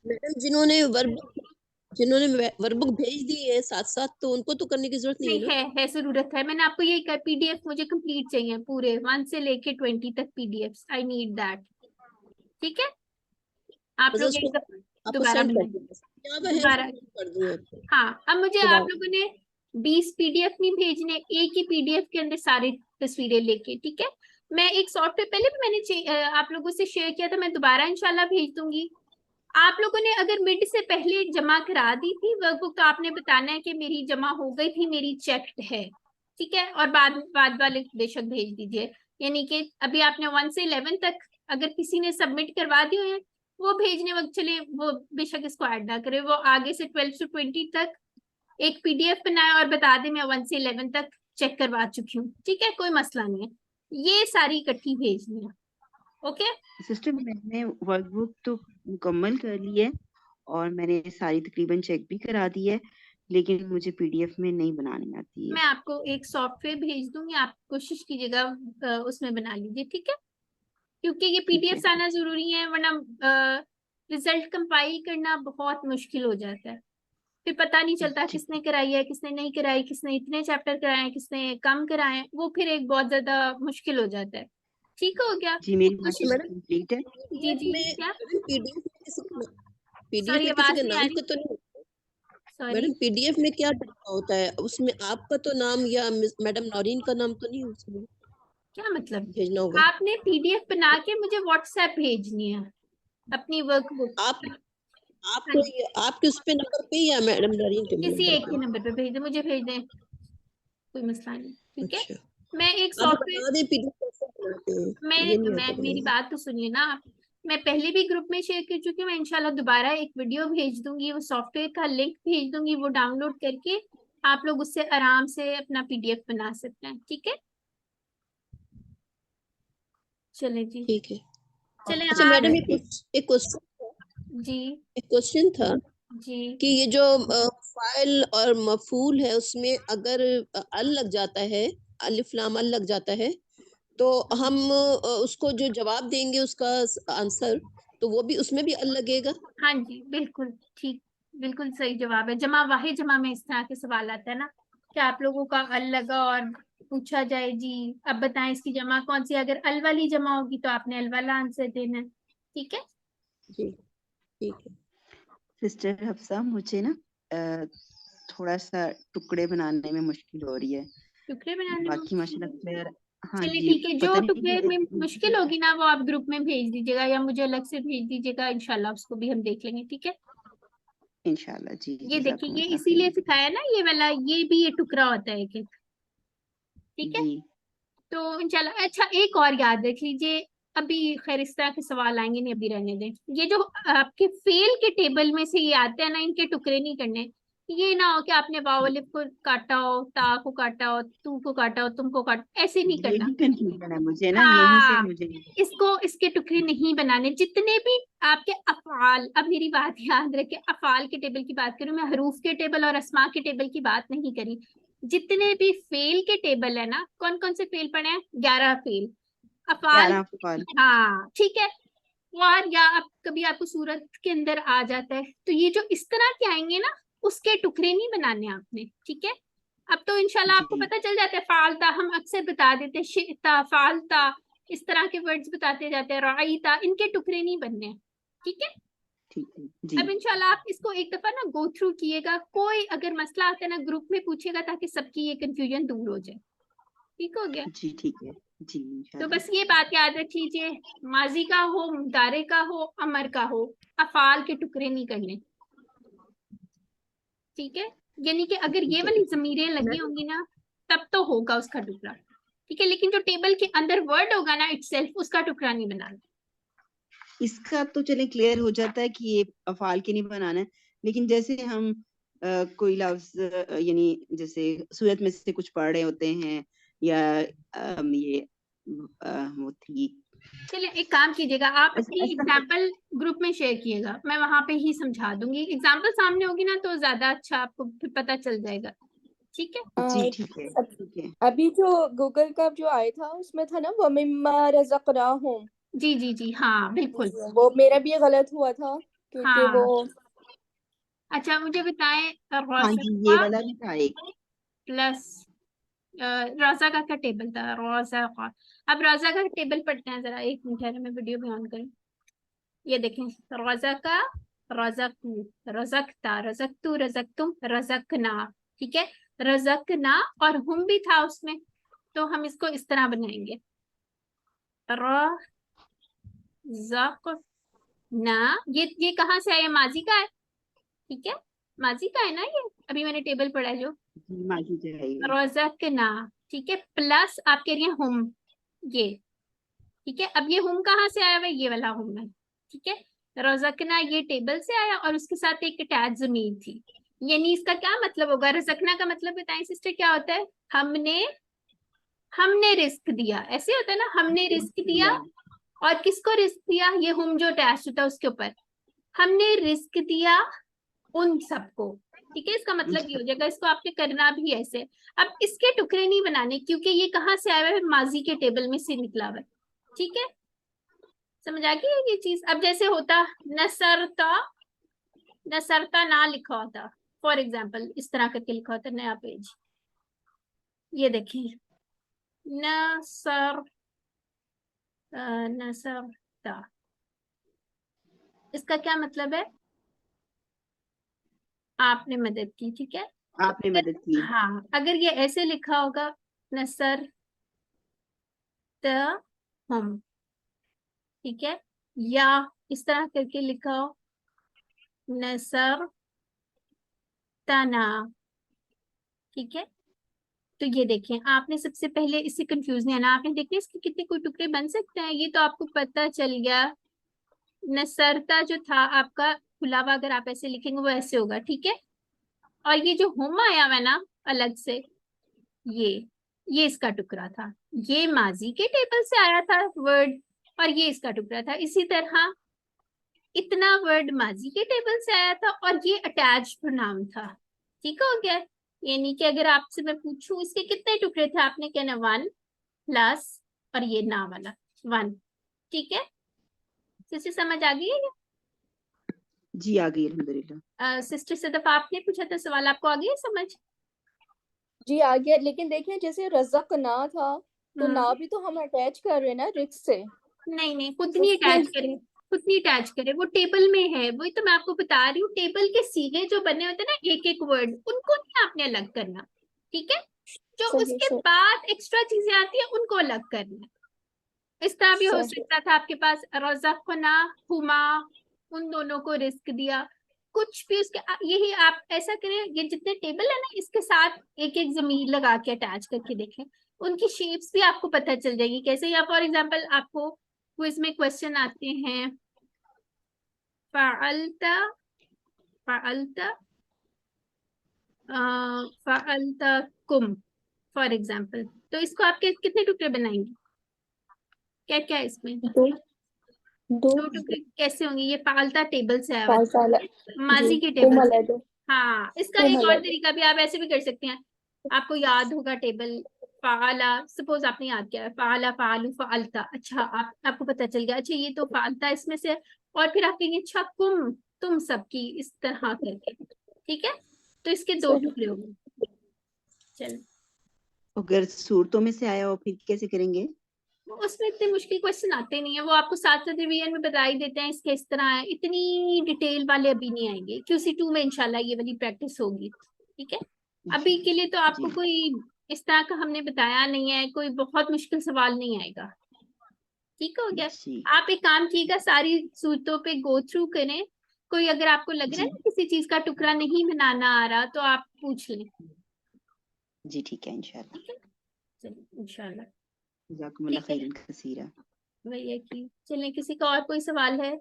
मैडम जिन्होंने वर्कबुक भेज दी है साथ साथ, तो उनको तो करने की जरूरत नहीं नहीं, है ना? है जरूरत है, मैंने आपको यही कहा, PDF मुझे कंप्लीट चाहिए पूरे 1 से लेके 20 तक PDFs, आई नीड दैट, ठीक है, आप बस लोग उसको एक आपको दोबारा सेंड कर बनाए, दूंगा, यहाँ पे है, दोबारा। send कर दूंगा आपको हाँ, अब मुझे आप दोबारा। लोगों ने 20 PDF नहीं भेजने, एक ही PDF के अंदर सारी तस्वीरें लेके, ठीक है। मैं एक सॉफ्टवेयर पहले भी मैंने आप लोगों से शेयर किया था, मैं दोबारा इंशाल्लाह भेज दूंगी। आप लोगों ने अगर मिड से पहले जमा करा दी थी वर्कबुक, तो आपने बताना है कि मेरी जमा हो गई थी, मेरी चेक्ड है, ठीक है, और बाद वाले बेशक भेज दीजिए, यानी कि अभी आपने 1 से 11 तक अगर किसी ने सबमिट करवा दिए हैं, वो भेजने वक्त चले, वो बेशक इसको ऐड ना करे, वो आगे से 12 से 20 तक एक PDF बनाए और बता दे मैं 1 से 11 तक चेक करवा चुकी हूँ, ठीक है, कोई मसला नहीं है, ये सारी इकट्ठी भेजनी है, ओके। सिस्टर मैंने वर्कबुक तो मुकम्मल कर ली है और मैंने सारी तकरीबन चेक भी करा दी है, लेकिन मुझे PDF में नहीं बनानी आती है। मैं आपको एक सॉफ्टवेयर भेज दूंगी, आप कोशिश कीजिएगा उसमें बना लीजिए, ठीक है, क्योंकि ये ठीक है। PDFs आना जरूरी है, वरना रिजल्ट कंपाइल करना बहुत मुश्किल हो जाता है, फिर पता नहीं चलता जी किसने कराई है किसने नहीं कराई, किसने इतने चैप्टर कराए हैं किसने कम कराए हैं, वो फिर एक बहुत ज्यादा मुश्किल हो जाता है, ठीक हो गया। जी मेरी कोशिश, माशाल्लाह कंप्लीट है। जी जी में क्या, PDF सॉरी में किसी आवाज के नहीं आ नाम रही, का तो नहीं? सॉरी। मैडम PDF में क्या लिखा होता है उसमें? आपका तो नाम या मैडम नौरीन का नाम तो नहीं उसमें क्या मतलब, भेजना होगा? आपने PDF बना के मुझे WhatsApp भेजनी है अपनी वर्कबुक, आप आपके उस पे नंबर पे या मैडम नौरीन के किसी नंबर एक पे? के नंबर पे भेज दें, मुझे भेज दें, कोई मसला नहीं, ठीक है। अच्छा, मैं एक आप सॉफ्टवेयर, बता दें PDF कैसे बनाते हैं, ये नहीं मैं आता मेरी बनाना। बात तो सुनिए ना आप, मैं पहले भी ग्रुप में शेयर कर चुकी हूँ, मैं इंशाल्लाह दोबारा एक वीडियो भेज दूंगी, वो सॉफ्टवेयर का लिंक भेज दूंगी, वो डाउनलोड करके आप लोग उससे आराम से अपना PDF बना सकते हैं, ठीक है। चले जी, ठीक है। चले अच्छा हाँ मैडम, एक जी क्वेश्चन था जी कि ये जो फाइल और मफूल है उसमें अगर अल लग जाता है, अलिफ लाम अल लग जाता है, तो हम उसको जो जवाब देंगे उसका आंसर, तो वो भी उसमें भी अल लगेगा? हाँ जी बिल्कुल ठीक, बिल्कुल सही जवाब है। जमा वाहिद जमा में इस तरह के सवाल आता है ना कि आप लोगों का अल लगा और पूछा जाए जी अब बताएं इसकी जमा कौन सी, अगर अल वाली जमा होगी तो आपने अल वाला आंसर देना है। ठीक है जी ठीक है। सिस्टर हफ्सा, मुझे ना थोड़ा सा टुकड़े बनाने में मुश्किल हो रही है, टुकड़े बनाने में बाकी माशाल्लाह क्लियर। हाँ चलिए जी, ठीक है, जो पता नहीं टुकड़े में मुश्किल होगी ना वो आप ग्रुप में भेज दीजिएगा या मुझे अलग से भेज दीजिएगा, इंशाल्लाह उसको भी हम देख लेंगे। ठीक है, इंशाल्लाह जी। ये देखिए ये जज़ाकुमुल्लाह इसीलिए खैर। सिखाया ना ये वाला, ये भी ये टुकड़ा होता है एक एक। ठीक है, जी तो इंशाल्लाह। अच्छा एक और याद रख लीजिए, अभी खैर इस तरह के सवाल आएंगे नहीं, अभी रहने दें। ये जो आपके फेल के टेबल में से ये आते हैं ना, इनके टुकड़े नहीं करने। ये ना हो कि आपने वाव अलिफ को काटा हो, ता को काटा हो, तू को काटा हो, तुमको काटा, ऐसे नहीं करना। यही कंफ्यूजन है मुझे ना, यहीं से हाँ, मुझे। इसको इसके टुकड़े नहीं बनाने। जितने भी आपके अफआल, अब मेरी बात याद रखे, अफआल के टेबल की बात करूं मैं, हरूफ के टेबल और अस्मा के टेबल की बात नहीं करी। जितने भी फेल के टेबल है ना, कौन कौन से फेल पड़े हैं? 11 फेल अफआल। 11 अफ़आल। हाँ ठीक है। और या आप कभी आपको सूरत के अंदर आ जाता है तो ये जो इस तरह के आएंगे ना, उसके टुकड़े नहीं बनाने आपने। ठीक है, अब तो इंशाल्लाह आपको जी पता चल जाता है। फालता हम अक्सर बता देते हैं, शिता फालता इस तरह के वर्ड्स बताते जाते हैं, राईता, इनके टुकड़े नहीं बनने हैं। ठीक है, ठीक है जी। अब इंशाल्लाह आप इसको एक दफा ना गो थ्रू किएगा, कोई अगर मसला आता है ना ग्रुप में पूछेगा ताकि सबकी ये कंफ्यूजन दूर हो जाए। ठीक हो गया, जी ठीक है जी तो इंशाल्लाह। बस ये बात याद रख लीजिए, माजी का हो, मुदारे का हो, अमर का हो, अफाल के टुकड़े नहीं करने। ठीक है, यानी कि अगर ये ठीक है वाली जमीरें लगी होंगी ना तब तो होगा उसका टुकड़ा। ठीक है, लेकिन जो टेबल के अंदर वर्ड होगा ना इटसेल्फ, उसका टुकड़ा नहीं बनाना। इसका तो चले क्लियर हो जाता है कि ये अफ़ाल के नहीं बनाना है, लेकिन जैसे हम कोई लफ्ज यानी जैसे सूरत में से कुछ पढ़ रहे होते हैं या ये वो थी। चलिए एक काम कीजिएगा, आप अपनी ऐसा एग्जाम्पल ग्रुप में शेयर कीजिएगा, मैं वहां पे ही समझा दूंगी। एग्जाम्पल सामने होगी ना तो ज्यादा अच्छा आपको फिर पता चल जाएगा। ठीक है जी ठीक है ठीक है। अभी जो गूगल का जो आया था उसमें था ना वमिम्मा रज़क़नाहुम, जी जी जी हाँ बिल्कुल। वो मेरा भी गलत हुआ था क्योंकि वो हाँ अच्छा मुझे बताएं, हाँ जी, ये रज़क़ा वाला भी था एक। प्लस रोजा का टेबल था, रोजा का। अब रोजा का टेबल पढ़ते हैं जरा, एक मिनट है, मैं वीडियो भी ऑन करूँ। ये देखें, रोजा का, रज़क़ू, रज़क़ता, रज़क़तू, रज़क़तुम, रज़क़ना। ठीक है, रज़क़ना और हम भी था उसमें, तो हम इसको इस तरह बनाएंगे, रज़क़ना। ये कहाँ से आया? माजी का है। ठीक है, माजी का है ना ये, अभी मैंने टेबल पढ़ा है जो जी माजी चाहिए। रज़क़ना। ठीक है, प्लस आप कह रही हैं हम, ये। ठीक है, अब ये हम कहाँ से आया हुआ है? ये वाला हम है। ठीक है, रज़क़ना ये टेबल से आया और उसके साथ एक अटैच जमीन थी। यानी इसका क्या मतलब होगा? रज़क़ना का मतलब बताएं सिस्टर क्या होता है? हमने रिस्क दिया, ऐसे होता है ना, हमने रिस्क दिया। और किसको रिस्क दिया? ये हम जो अटैच होता है उसके ऊपर, हमने रिस्क दिया उन सबको। ठीक है, इसका मतलब ये हो जाएगा, इसको आपने करना भी ऐसे। अब इसके टुकड़े नहीं बनाने क्योंकि ये कहाँ से आया हुआ है? माजी के टेबल में से निकला हुआ है। ठीक है, समझ आ गई ये चीज? अब जैसे होता नसरता, नसरता ना लिखा होता, फॉर एग्जाम्पल इस तरह करके लिखा होता नया पेज, ये देखिए नसर, नसरता, इसका क्या मतलब है? आपने मदद की। ठीक है, तो आपने अगर, मदद की। हाँ अगर ये ऐसे लिखा होगा नसर हम, ठीक है, या इस तरह करके लिखा हो नसर तना। ठीक है, तो ये देखें, आपने सबसे पहले इससे कंफ्यूज नहीं आना, आपने देखा इसके कितने कोई टुकड़े बन सकते हैं, ये तो आपको पता चल गया। नसरता जो था आपका खुला हुआ, अगर आप ऐसे लिखेंगे वो ऐसे होगा। ठीक है, और ये जो हम आया हुआ ना अलग से, ये ये इसका टुकड़ा था, ये माजी के टेबल से आया था वर्ड, और ये इसका टुकड़ा था। इसी तरह इतना वर्ड माजी के टेबल से आया था और ये अटैच्ड प्रोनाउन था। ठीक हो गया? यानी कि अगर आपसे मैं पूछूं इसके कितने टुकड़े थे, आपने कहना 1 प्लस और ये ना वाला 1। ठीक है, सिस्टर समझ आ गई है? जी आ गई अल्हम्दुलिल्लाह। सिस्टर सदफ आपने पूछा था सवाल, आपको आ गई समझ? जी आ गया, लेकिन देखिए जैसे रज़क ना था तो ना भी तो हम अटैच कर रहे हैं ना रिक्स से। नहीं नहीं, खुद तो नहीं अटैच फिर करे, खुद नहीं अटैच करे, वो टेबल में है। वही तो मैं आपको बता रही हूँ, टेबल के सीगे जो बने होते हैं ना एक एक वर्ड, उनको नहीं आपने अलग करना। ठीक है, जो सही उसके सही बाद एक्स्ट्रा चीजें आती है उनको अलग करना है। इस तरह भी हो सही सकता था आपके पास रज़क़ना हुमा, उन दोनों को रिस्क दिया। कुछ भी उसके यही आप ऐसा करें, ये जितने टेबल है ना इसके साथ एक एक जमीर लगा के अटैच करके देखें, उनकी शेप्स भी आपको पता चल जाएगी कैसे। या फॉर एग्जांपल आपको क्विज में क्वेश्चन आते हैं फ़अलता फ़अलता फ़अलता कुम फॉर एग्जांपल, तो इसको आप कितने टुकड़े बनाएंगे? क्या क्या है इसमें? दो दो दो टुकड़े कैसे होंगे? ये पालता टेबल से आया हुआ है, साल माजी जी के टेबल कुम से। अलग है, हाँ, इसका कुम एक और अलग है। तरीका भी आप ऐसे भी कर सकते हैं। आपको याद होगा टेबल फाला, सपोज आपने याद किया फाला फालू फालता, अच्छा आपको पता चल गया अच्छा ये तो फालता इसमें से है। और फिर आप कहेंगे अच्छा कुम, तुम सबकी, इस तरह करके। ठीक है, तो इसके दो सही टुकड़े हो गए। चलो, अगर सूरतों में से आया हो फिर कैसे करेंगे? उसमें इतने मुश्किल क्वेश्चन आते नहीं है, वो आपको साथ साथ रिवीजन में बता ही देते हैं इसके इस तरह है। इतनी डिटेल वाले अभी नहीं आएंगे, QC2 में इंशाल्लाह ये वाली प्रैक्टिस होगी। ठीक है, अभी के लिए तो आपको जी कोई इस तरह का हमने बताया नहीं है, कोई बहुत मुश्किल सवाल नहीं आएगा। ठीक हो गया? जी आप एक काम कीजिएगा, सारी सूरतों पे गो थ्रू करें। कोई अगर आपको लग रहा है जी ना किसी चीज का टुकड़ा नहीं बनाना आ रहा तो आप पूछ लें। जी ठीक है इंशाल्लाह। ठीक है, चलिए इंशाल्लाह। जज़ाकुमुल्लाह ठीक है, खैरन कसीरा। वही है कि चलें, किसी का और कोई सवाल है?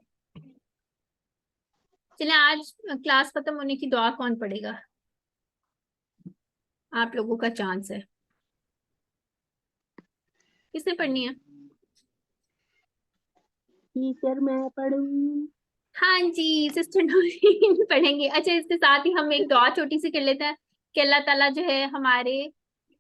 चलें, आज क्लास खत्म होने की दुआ कौन पढ़ेगा? आप लोगों का चांस है, किसने पढ़नी है? टीचर मैं पढ़ूं। हाँ जी, सिस्टर नौरीन पढ़ेंगे। अच्छा, इसके साथ ही हम एक दुआ छोटी सी कर लेते हैं कि अल्लाह ताला जो है हमारे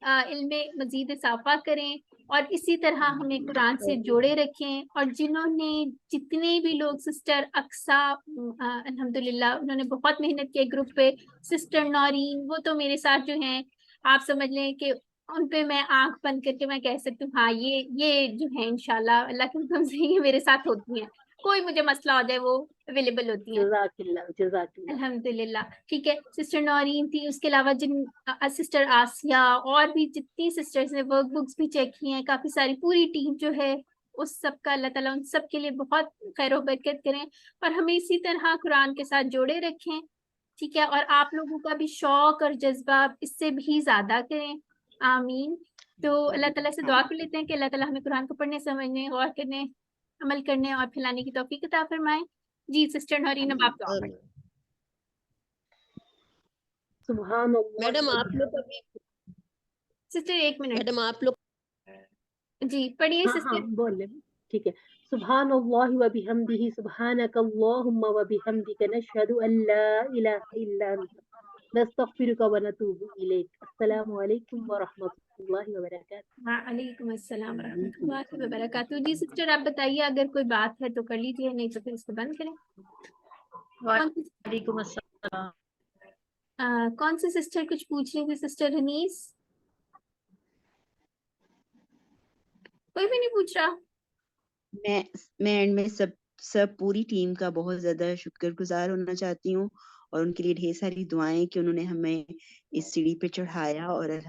इल्म में मजीद इजाफा करें और इसी तरह हमें कुरान से जोड़े रखें। और जिन्होंने जितने भी लोग, सिस्टर अक्सा अल्हम्दुलिल्लाह उन्होंने बहुत मेहनत की ग्रुप पे, सिस्टर नौरीन वो तो मेरे साथ जो हैं आप समझ लें कि उन पे मैं आंख बंद करके मैं कह सकती हूँ हाँ ये जो है इंशाल्लाह अल्लाह के हुक्म से ये मेरे साथ होती हैं। कोई मुझे मसला हो जाए वो अवेलेबल होती हैं जज़ाकिल्लाह जज़ाकिल्लाह। अल्हम्दुलिल्लाह। ठीक है, सिस्टर नौरीन थी, उसके अलावा जिन सिस्टर आसिया और भी जितनी सिस्टर्स ने वर्क बुक्स भी चेक की हैं, काफी सारी पूरी टीम जो है, उस सब का अल्लाह ताला उन सब के लिए बहुत खैर बरकत करें और हमें इसी तरह कुरान के साथ जोड़े रखें। ठीक है, और आप लोगों का भी शौक और जज्बा इससे भी ज्यादा करें। आमीन। तो अल्लाह ताला से दुआ कर लेते हैं कि अल्लाह ताला हमें कुरान को पढ़ने, समझने, गौर करने, अमल करने और फैलाने की तौफीक अता फरमाए। जी सिस्टर नौरीन, अब आप दुआ पढ़ें। सुभान अल्लाह मैडम व आप लोग अभी सिस्टर एक मिनट, मैडम आप लोग जी पढ़िए हाँ हाँ सिस्टर। बोल ले। ठीक है। सुभान अल्लाह व बिहम्दिही सुब्हानक अल्लाहुम्मा व बिहम्दिका नशहदु अन ला इलाहा इल्ला अंत नस्तगफिरुका व नतूबु इलैक। अस्सलामु अलैकुम व रहमतुल्लाहि व बरकातुहू। वालेकुम अस्सलाम रहमतुल्लाहि व बरकातुहू। जी सिस्टर आप बताइए, अगर कोई बात है तो कर लीजिए, नहीं तो फिर इसको बंद करें। वालेकुम अस्सलाम। कौन सी सिस्टर कुछ पूछ रही थी? Sister Honey's? कोई भी नहीं पूछ रहा? मैं एंड में सब पूरी टीम का बहुत ज्यादा शुक्रगुजार होना चाहती हूँ और उनके लिए ढेर सारी दुआएं कि उन्होंने हमें इस सीढ़ी पे चढ़ाया और